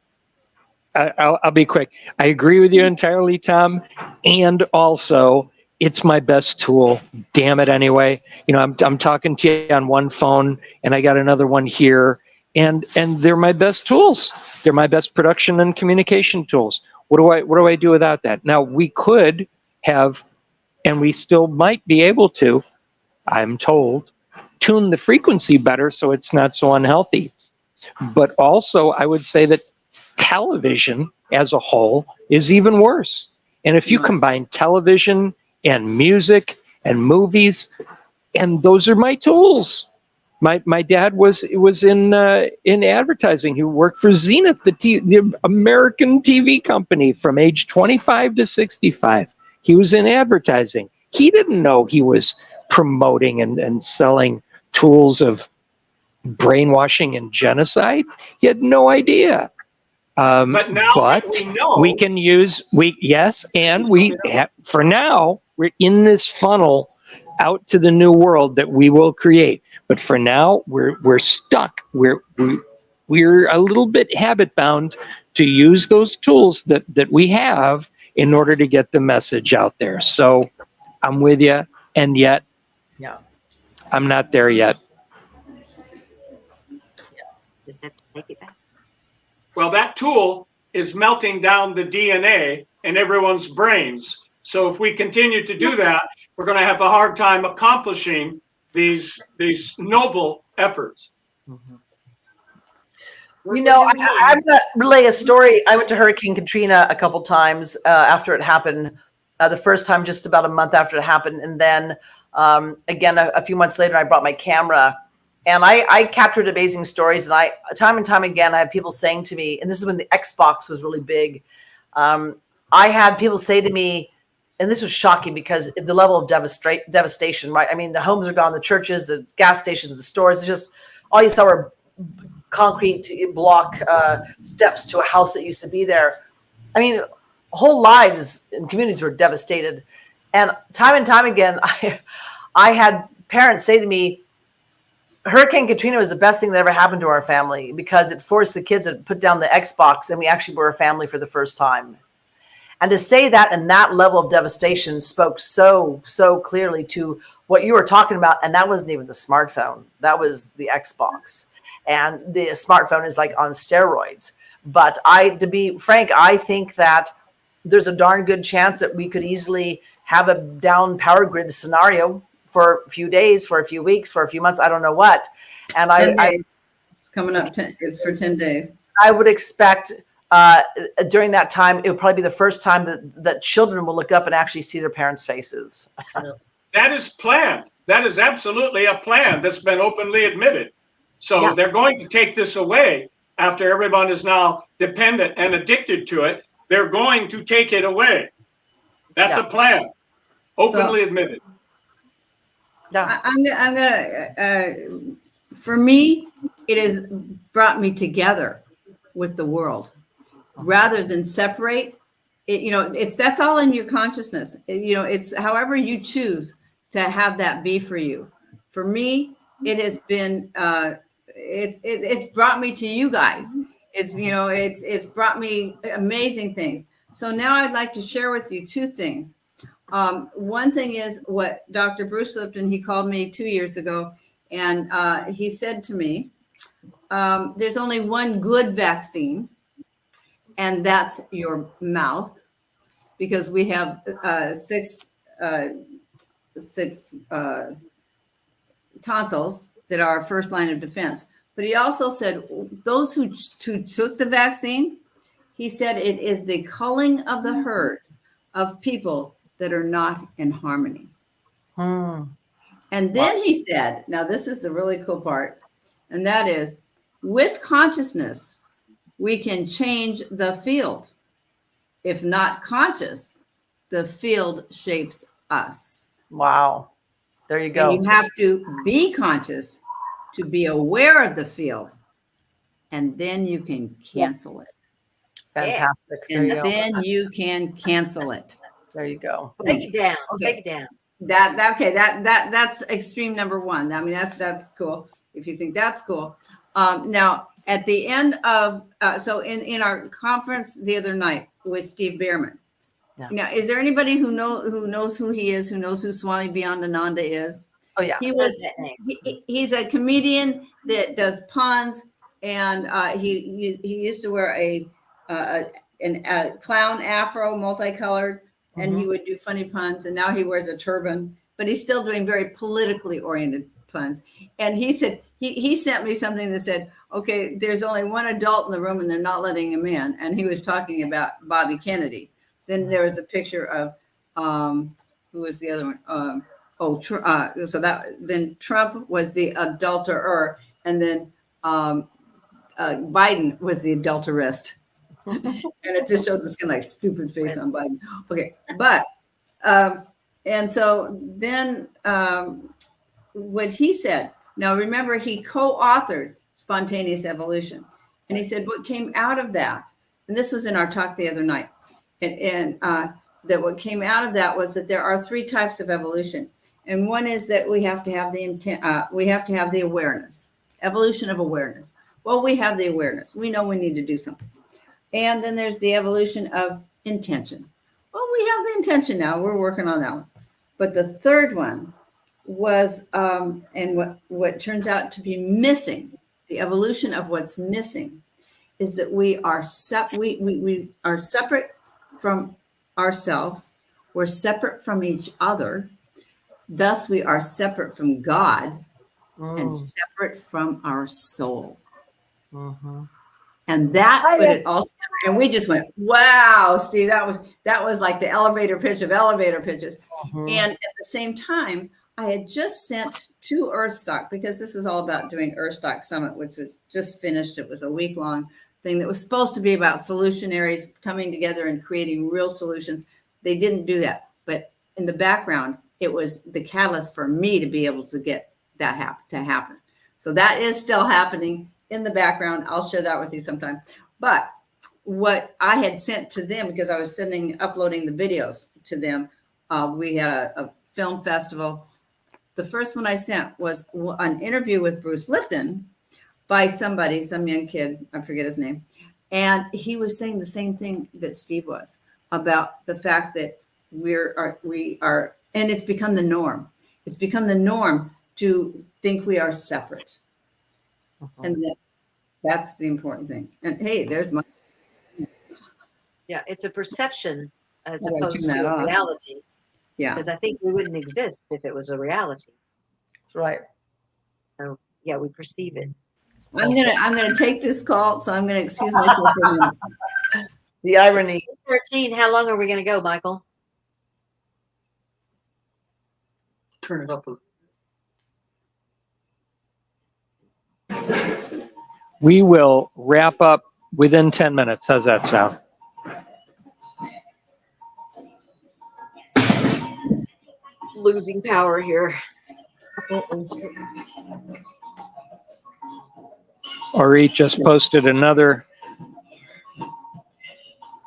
I'll be quick. I agree with you entirely, Tom. And also, it's my best tool. Damn it anyway. You know, I'm talking to you on one phone and I got another one here. And they're my best tools. They're my best production and communication tools. What do I do without that? Now, we could have, and we still might be able to, I'm told, tune the frequency better so it's not so unhealthy. But also, I would say that television as a whole is even worse. And if you combine television and music and movies, and those are my tools. My dad was in advertising. He worked for Zenith, the American TV company, from age 25 to 65. He was in advertising. He didn't know he was promoting and selling tools of brainwashing and genocide. He had no idea. But now we know. We can use, for now, we're in this funnel out to the new world that we will create. But for now, we're stuck. We're a little bit habit bound to use those tools that we have in order to get the message out there. So I'm with you, and yet I'm not there yet. Just have to take it back. Well, that tool is melting down the DNA in everyone's brains. So if we continue to do that, we're going to have a hard time accomplishing these noble efforts. Mm-hmm. You know, I'm going to relay a story. I went to Hurricane Katrina a couple times after it happened. The first time just about a month after it happened. And then again, a few months later, I brought my camera. And I captured amazing stories. And time and time again, I had people saying to me, and this is when the Xbox was really big. I had people say to me, and this was shocking because the level of devastation, right? I mean, the homes are gone, the churches, the gas stations, the stores, it's just all you saw were concrete block steps to a house that used to be there. I mean, whole lives and communities were devastated. And time again, I had parents say to me, Hurricane Katrina was the best thing that ever happened to our family because it forced the kids to put down the Xbox and we actually were a family for the first time. And to say that and that level of devastation spoke so clearly to what you were talking about. And that wasn't even the smartphone. That was the Xbox. And the smartphone is like on steroids. But to be frank, I think that there's a darn good chance that we could easily have a down power grid scenario for a few days, for a few weeks, for a few months, I don't know what. And 10 days. It's coming up. It's for 10 days. I would expect during that time, it would probably be the first time that children will look up and actually see their parents' faces. That is planned. That is absolutely a plan that's been openly admitted. So they're going to take this away after everyone is now dependent and addicted to it. They're going to take it away. That's a plan, openly admitted. Yeah. I'm gonna. For me, it has brought me together with the world, rather than separate. That's all in your consciousness. It's however you choose to have that be for you. For me, it has been. It's brought me to you guys. It's brought me amazing things. So now I'd like to share with you two things. One thing is what Dr. Bruce Lipton, he called me 2 years ago, and he said to me, there's only one good vaccine, and that's your mouth, because we have six tonsils that are our first line of defense. But he also said those who took the vaccine, he said it is the culling of the herd of people that are not in harmony. And then he said, now this is the really cool part, and that is, with consciousness, we can change the field. If not conscious, the field shapes us. Wow. There you go. And you have to be conscious to be aware of the field, and then you can cancel it. Fantastic. And then you can cancel it. There you go. Take it down. Okay. Take it down. That's extreme number one. I mean, that's cool. If you think that's cool. Now, at the end of so in our conference the other night with Steve Bierman. Yeah. Now, is there anybody who knows who he is, who knows who Swami Beyondananda is? Oh yeah. He's a comedian that does puns, and he used to wear a clown afro, multicolored, and he would do funny puns. And now he wears a turban, but he's still doing very politically oriented puns. And he said he sent me something that said, "Okay, there's only one adult in the room, and they're not letting him in." And he was talking about Bobby Kennedy. Then there was a picture of who was the other one? So then Trump was the adulterer, and then Biden was the adulterist. And it just showed this kind of like stupid face on Biden. Okay, but and so then what he said. Now remember, he co-authored Spontaneous Evolution, and he said what came out of that, and this was in our talk the other night, and that what came out of that was that there are three types of evolution. And one is that we have to have the intent, we have to have the awareness, evolution of awareness. Well, we have the awareness. We know we need to do something. And then there's the evolution of intention. Well, we have the intention now. We're working on that one. But the third one was, and what turns out to be missing, the evolution of what's missing, is that we are we are separate from ourselves. We're separate from each other. Thus, we are separate from God and separate from our soul. And that put it all together. And we just went, wow, Steve, that was like the elevator pitch of elevator pitches. And at the same time, I had just sent to Earthstock, because this was all about doing Earthstock Summit, which was just finished. It was a week-long thing that was supposed to be about solutionaries coming together and creating real solutions. They didn't do that. But in the background, it was the catalyst for me to be able to get that to happen. So that is still happening in the background. I'll share that with you sometime. But what I had sent to them, because I was uploading the videos to them, we had a film festival. The first one I sent was an interview with Bruce Lipton by some young kid, I forget his name. And he was saying the same thing that Steve was, about the fact that we are, and it's become the norm. It's become the norm to think we are separate. And that's the important thing. And hey, there's my. Yeah, it's a perception as Oh, I opposed turned that to on. reality. Yeah. Because I think we wouldn't exist if it was a reality. That's right. So yeah, we perceive it. I'm gonna take this call, so I'm gonna excuse myself for a minute. The irony. 13. How long are we going to go, Michael? Turn it up. We will wrap up within 10 minutes. How's that sound? Losing power here. Ori just posted another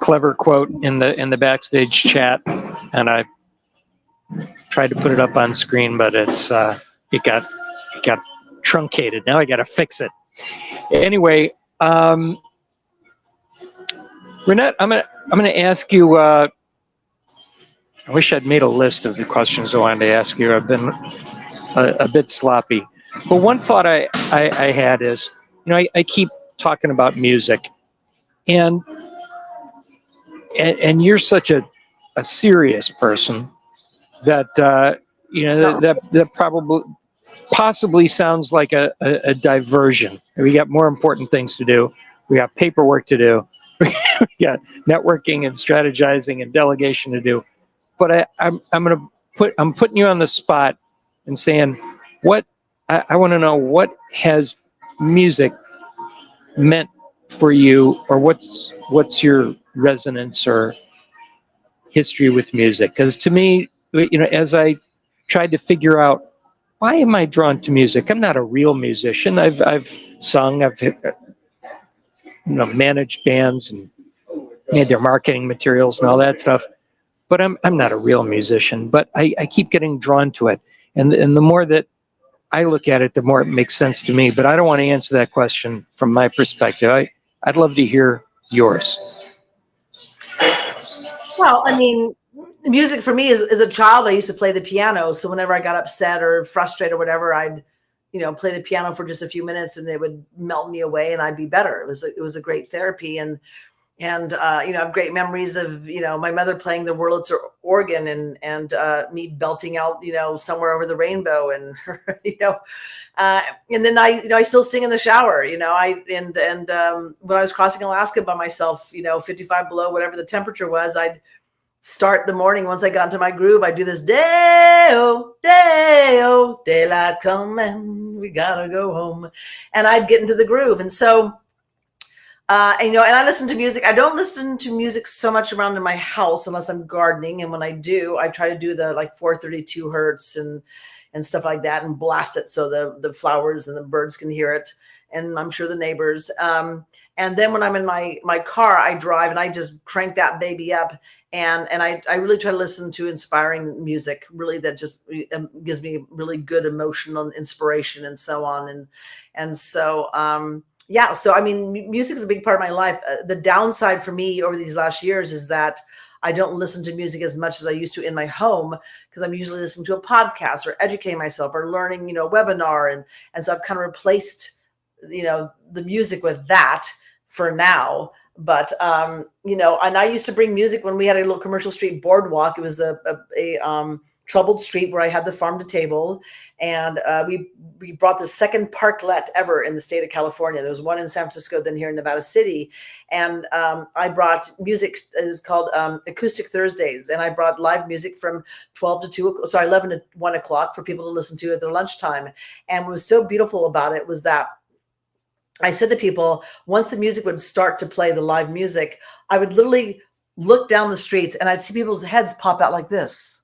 clever quote in the backstage chat, and I tried to put it up on screen, but it got truncated. Now I got to fix it. Anyway, Reinette, I'm gonna ask you. I wish I'd made a list of the questions I wanted to ask you. I've been a bit sloppy, but one thought I had is, I keep talking about music, and you're such a serious person that that possibly sounds like a diversion. We got more important things to do. We got paperwork to do. We got networking and strategizing and delegation to do. But I'm putting you on the spot and saying, what I want to know, what has music meant for you, or what's your resonance or history with music? Because to me, as I tried to figure out, why am I drawn to music? I'm not a real musician. I've sung, I've managed bands and made their marketing materials and all that stuff, but I'm not a real musician. But I keep getting drawn to it, and the more that I look at it, the more it makes sense to me. But I don't want to answer that question from my perspective. I'd love to hear yours. Well, I mean, music for me, as a child, I used to play the piano. So whenever I got upset or frustrated or whatever, I'd, play the piano for just a few minutes, and it would melt me away, and I'd be better. It was a great therapy, and I have great memories of my mother playing the Wurlitzer organ, and me belting out Somewhere Over the Rainbow, and her, and then I still sing in the shower. When I was crossing Alaska by myself, 55 below, whatever the temperature was, I'd start the morning. Once I got into my groove, I'd do this day-o, day-o, daylight coming, we gotta go home, and I'd get into the groove. And so and I listen to music. I don't listen to music so much around in my house unless I'm gardening, and when I do, I try to do the 432 hertz and stuff like that, and blast it so the flowers and the birds can hear it, and I'm sure the neighbors. And then when I'm in my car, I drive, and I just crank that baby up, and I really try to listen to inspiring music, really, that just gives me really good emotional inspiration and so on. And so yeah, so I mean, music is a big part of my life. The downside for me over these last years is that I don't listen to music as much as I used to in my home, because I'm usually listening to a podcast or educating myself or learning, a webinar. And so I've kind of replaced, the music with that for now. But, and I used to bring music when we had a little Commercial Street boardwalk. It was a troubled street where I had the farm to table, and we brought the second parklet ever in the state of California. There was one in San Francisco, then here in Nevada City, and I brought music. It was called Acoustic Thursdays, and I brought live music from 11 to 1 o'clock for people to listen to at their lunchtime. And what was so beautiful about it was that I said to people, once the music would start to play, the live music, I would literally look down the streets, and I'd see people's heads pop out like this.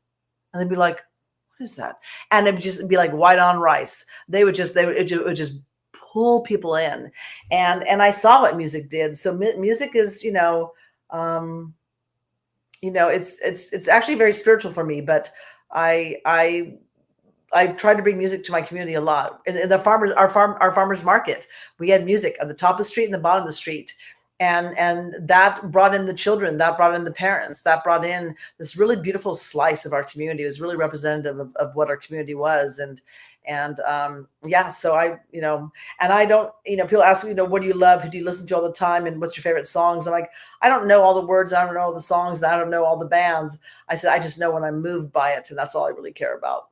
And they'd be like, what is that? And it would just be like white on rice. It would just pull people in. And I saw what music did. So music is, it's actually very spiritual for me, but I tried to bring music to my community a lot. In our farmers market, we had music at the top of the street and the bottom of the street. And that brought in the children, that brought in the parents, that brought in this really beautiful slice of our community. It was really representative of what our community was. And yeah, so I, and I don't, people ask me, what do you love? Who do you listen to all the time? And what's your favorite songs? I'm like, I don't know all the words. I don't know all the songs. And I don't know all the bands. I said, I just know when I'm moved by it. And that's all I really care about.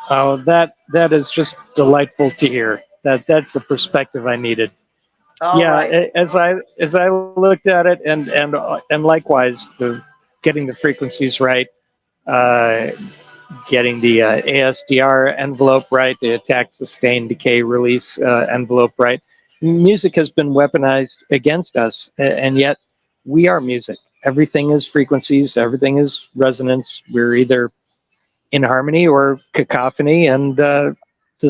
Oh, that is just delightful to hear. That's the perspective I needed. All yeah, right. as I looked at it, and likewise, getting the frequencies right, getting the ASDR envelope right, the attack, sustain, decay, release envelope right. Music has been weaponized against us, and yet we are music. Everything is frequencies. Everything is resonance. We're either in harmony or cacophony, and the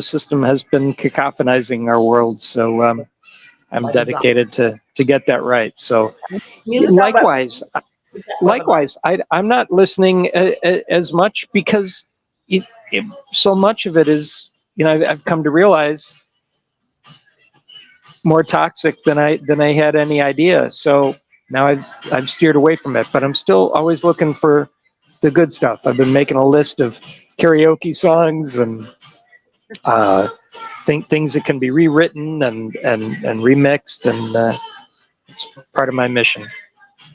system has been cacophonizing our world. So I'm dedicated to get that right. So likewise, I'm not listening as much because so much of it is, I've come to realize, more toxic than I had any idea. So now I've steered away from it, but I'm still always looking for the good stuff. I've been making a list of karaoke songs and things that can be rewritten and remixed, and it's part of my mission.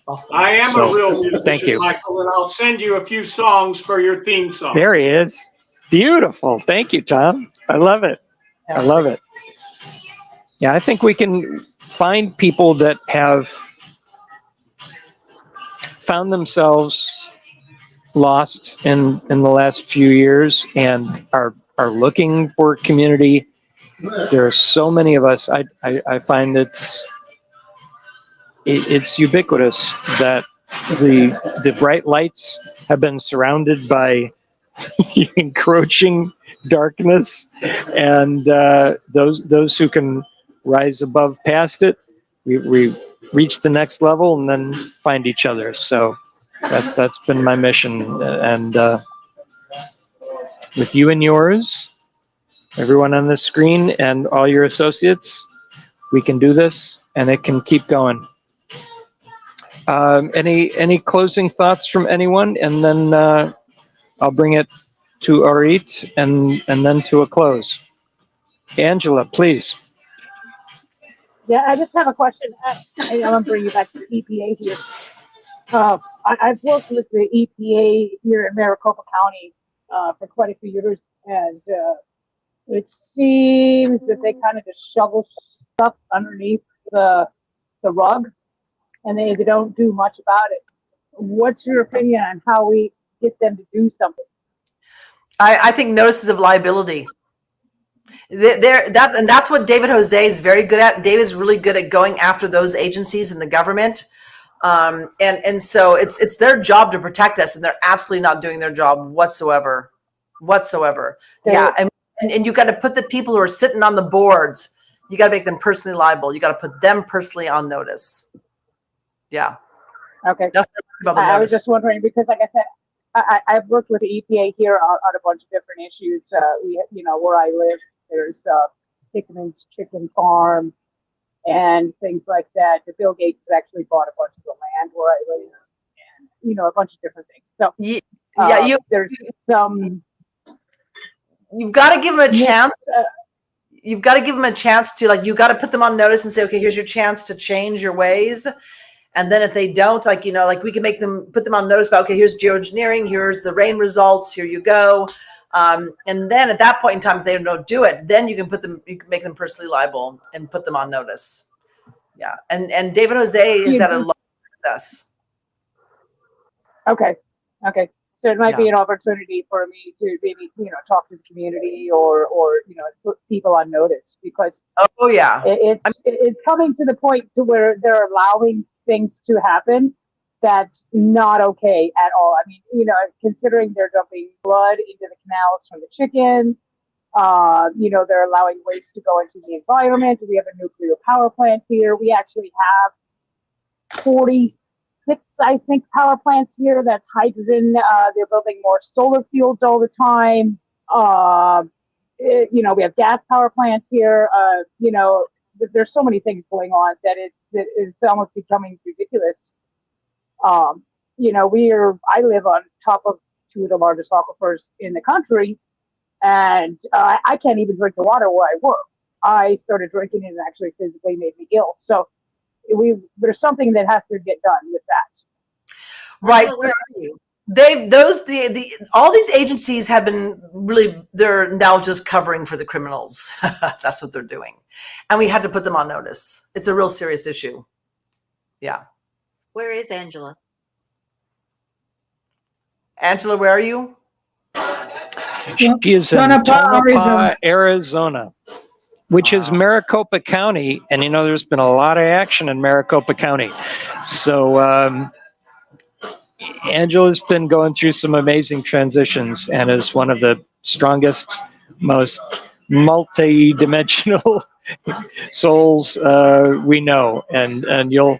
Awesome. I am a real musician, thank you, Michael, and I'll send you a few songs for your theme song. There he is. Beautiful. Thank you, Tom. I love it. I love it. Yeah, I think we can find people that have found themselves lost in the last few years and are looking for community. There are so many of us. I find it's ubiquitous that the bright lights have been surrounded by encroaching darkness, and those who can rise above past it, we reach the next level and then find each other. So that's been my mission, and with you and yours, everyone on this screen and all your associates, we can do this, and it can keep going. Any closing thoughts from anyone, and then I'll bring it to Orit and then to a close. Angela, please. Yeah, I just have a question. I'm going to bring you back to the EPA here. I've worked with the EPA here in Maricopa County for quite a few years, and it seems that they kind of just shovel stuff underneath the rug, and they don't do much about it. What's your opinion on how we get them to do something? I think notices of liability. That's what David Jose is very good at. David's really good at going after those agencies in the government. And so it's their job to protect us, and they're absolutely not doing their job whatsoever. Okay. Yeah. And you got to put the people who are sitting on the boards, you got to make them personally liable. You got to put them personally on notice. Yeah. Okay. That's I was just wondering because, like I said, I've worked with the EPA here on a bunch of different issues. Where I live, there's chicken farm and things like that. Bill Gates has actually bought a bunch of the land where I live, and a bunch of different things. So there's some. You've got to give them a chance. You've got to give them a chance to you got to put them on notice and say, okay, here's your chance to change your ways. And then if they don't, we can put them on notice about, okay, here's geoengineering, here's the rain results, here you go. And then at that point in time, if they don't do it, then you can make them personally liable and put them on notice. Yeah. And David Jose has had a lot of success. Okay. So it might be an opportunity for me to maybe, talk to the community or put people on notice because it's coming to the point to where they're allowing things to happen that's not okay at all. I mean, considering they're dumping blood into the canals from the chickens, they're allowing waste to go into the environment. We have a nuclear power plant here. We actually have 46, I think, power plants here. That's hydrogen. They're building more solar fields all the time. We have gas power plants here. There's so many things going on that it's almost becoming ridiculous. I live on top of two of the largest aquifers in the country, and I can't even drink the water where I work. I started drinking it and actually physically made me ill. So there's something that has to get done with that. Right. Angela, where are you? All these agencies have been really, they're now just covering for the criminals. That's what they're doing. And we had to put them on notice. It's a real serious issue. Yeah. Where is Angela? Angela, where are you? She is in Tonopah, Arizona, which is Maricopa County. And, you know, there's been a lot of action in Maricopa County. So Angela's been going through some amazing transitions and is one of the strongest, most multi-dimensional souls we know. And you'll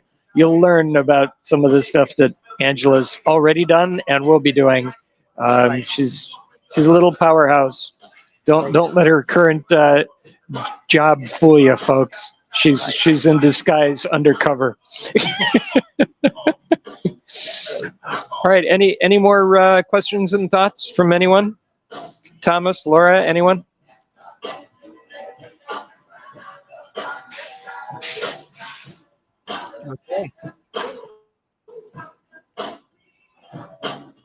learn about some of the stuff that Angela's already done and will be doing. She's a little powerhouse. Don't let her current job fool you, folks. She's in disguise, undercover. All right. Any more questions and thoughts from anyone? Thomas, Laura, anyone? Okay.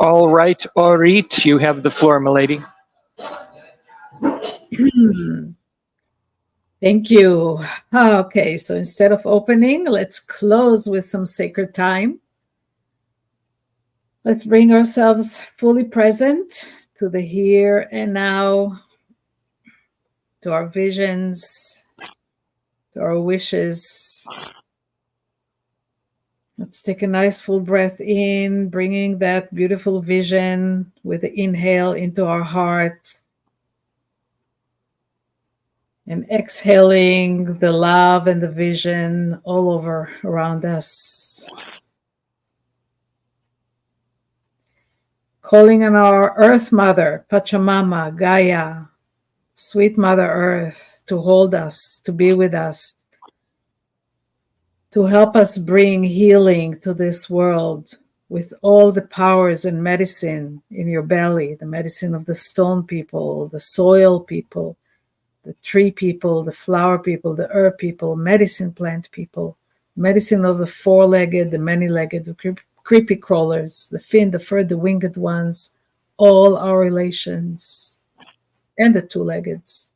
All right, Orit, you have the floor, milady. Thank you. Okay, so instead of opening, let's close with some sacred time. Let's bring ourselves fully present to the here and now, to our visions, to our wishes. Let's take a nice full breath in, bringing that beautiful vision with the inhale into our heart. And exhaling the love and the vision all over around us. Calling on our Earth Mother, Pachamama, Gaia, sweet Mother Earth, to hold us, to be with us, to help us bring healing to this world with all the powers and medicine in your belly, the medicine of the stone people, the soil people, the tree people, the flower people, the herb people, medicine plant people, medicine of the four-legged, the many-legged, the creepy crawlers, the fin, the fur, the winged ones, all our relations, and the two-leggeds.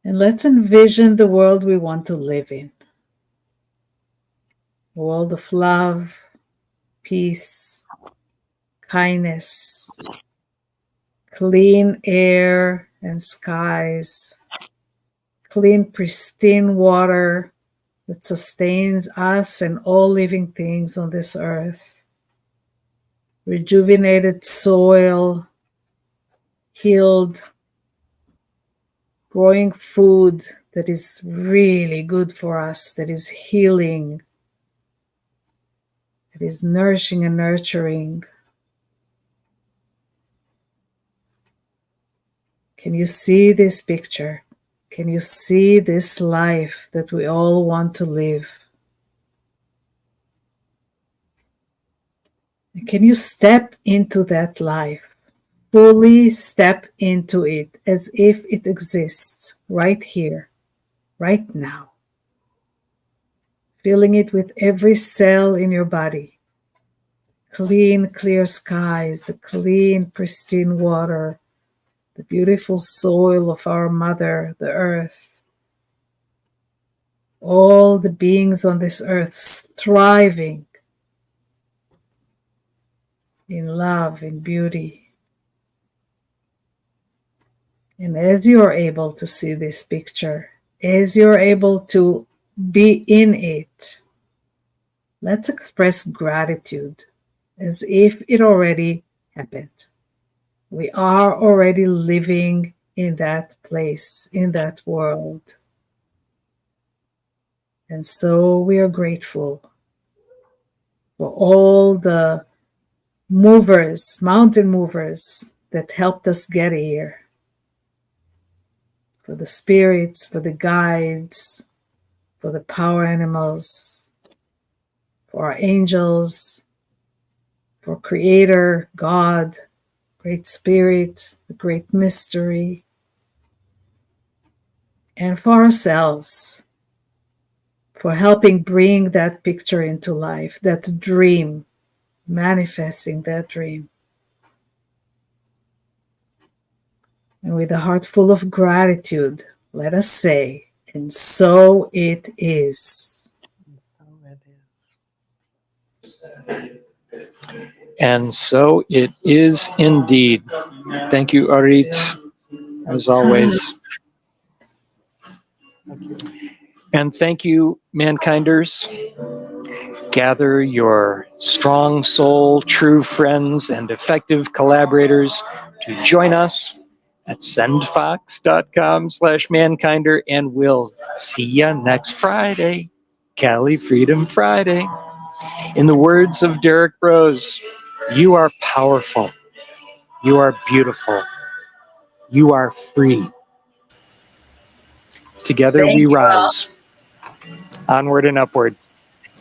And let's envision the world we want to live in. A world of love, peace, kindness, clean air and skies, clean, pristine water that sustains us and all living things on this earth, rejuvenated soil, healed, growing food that is really good for us, that is healing, that is nourishing and nurturing. Can you see this picture? Can you see this life that we all want to live? And can you step into that life? Fully step into it as if it exists right here, right now. Feeling it with every cell in your body. Clean, clear skies, the clean, pristine water, the beautiful soil of our mother, the earth. All the beings on this earth thriving in love, in beauty. And as you are able to see this picture, as you're able to be in it, let's express gratitude as if it already happened. We are already living in that place, in that world. And so we are grateful for all the movers, mountain movers that helped us get here. For the spirits, for the guides, for the power animals, for our angels, for Creator, God, Great Spirit, the Great Mystery, and for ourselves, for helping bring that picture into life, that dream, manifesting that dream. And with a heart full of gratitude, let us say, and so it is. And so it is indeed. Thank you, Arit, as always. And thank you, Mankinders. Gather your strong soul, true friends, and effective collaborators to join us at sendfox.com/mankinder, and we'll see ya next Friday, CaliFreedom Friday. In the words of Derek Rose, you are powerful, you are beautiful, you are free. Together we rise, onward and upward.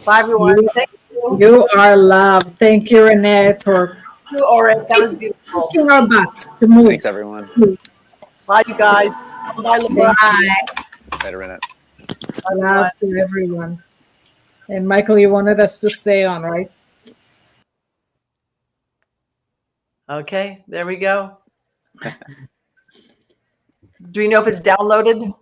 Bye, everyone. Thank you. You are loved. Thank you, Reinette, for That was beautiful. kicking our butts to move. Thanks, everyone. Bye, you guys. Bye, Laura. Later, Reinette. Love to everyone. And Michael, you wanted us to stay on, right? Okay, there we go. Do we know if it's downloaded?